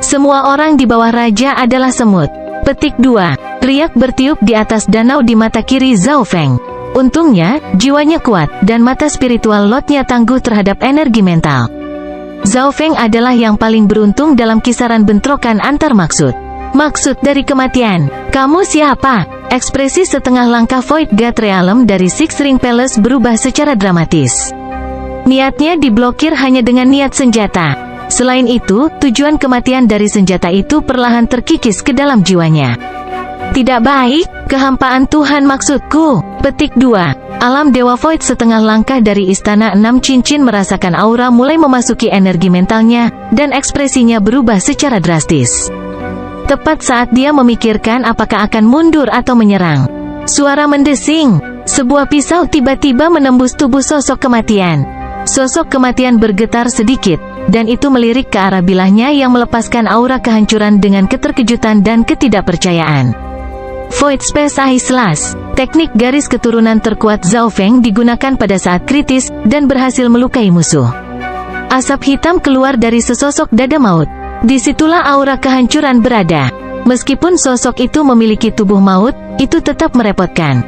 Semua orang di bawah Raja adalah semut. Petik 2. Riak bertiup di atas danau di mata kiri Zhao Feng. Untungnya, jiwanya kuat, dan mata spiritual Lordnya tangguh terhadap energi mental. Zhao Feng adalah yang paling beruntung dalam kisaran bentrokan antar maksud. Maksud dari kematian, kamu siapa? Ekspresi setengah langkah Void God Realm dari Six Ring Palace berubah secara dramatis. Niatnya diblokir hanya dengan niat senjata. Selain itu, tujuan kematian dari senjata itu perlahan terkikis ke dalam jiwanya. Tidak baik, kehampaan Tuhan maksudku. Petik 2. Alam Dewa Void setengah langkah dari Istana 6 Cincin merasakan aura mulai memasuki energi mentalnya, dan ekspresinya berubah secara drastis. Tepat saat dia memikirkan apakah akan mundur atau menyerang, suara mendesing. Sebuah pisau tiba-tiba menembus tubuh sosok kematian. Sosok kematian bergetar sedikit, dan itu melirik ke arah bilahnya yang melepaskan aura kehancuran dengan keterkejutan dan ketidakpercayaan. Void Space Eye Slash, teknik garis keturunan terkuat Zhao Feng digunakan pada saat kritis, dan berhasil melukai musuh. Asap hitam keluar dari sesosok dada maut. Disitulah aura kehancuran berada. Meskipun sosok itu memiliki tubuh maut, itu tetap merepotkan.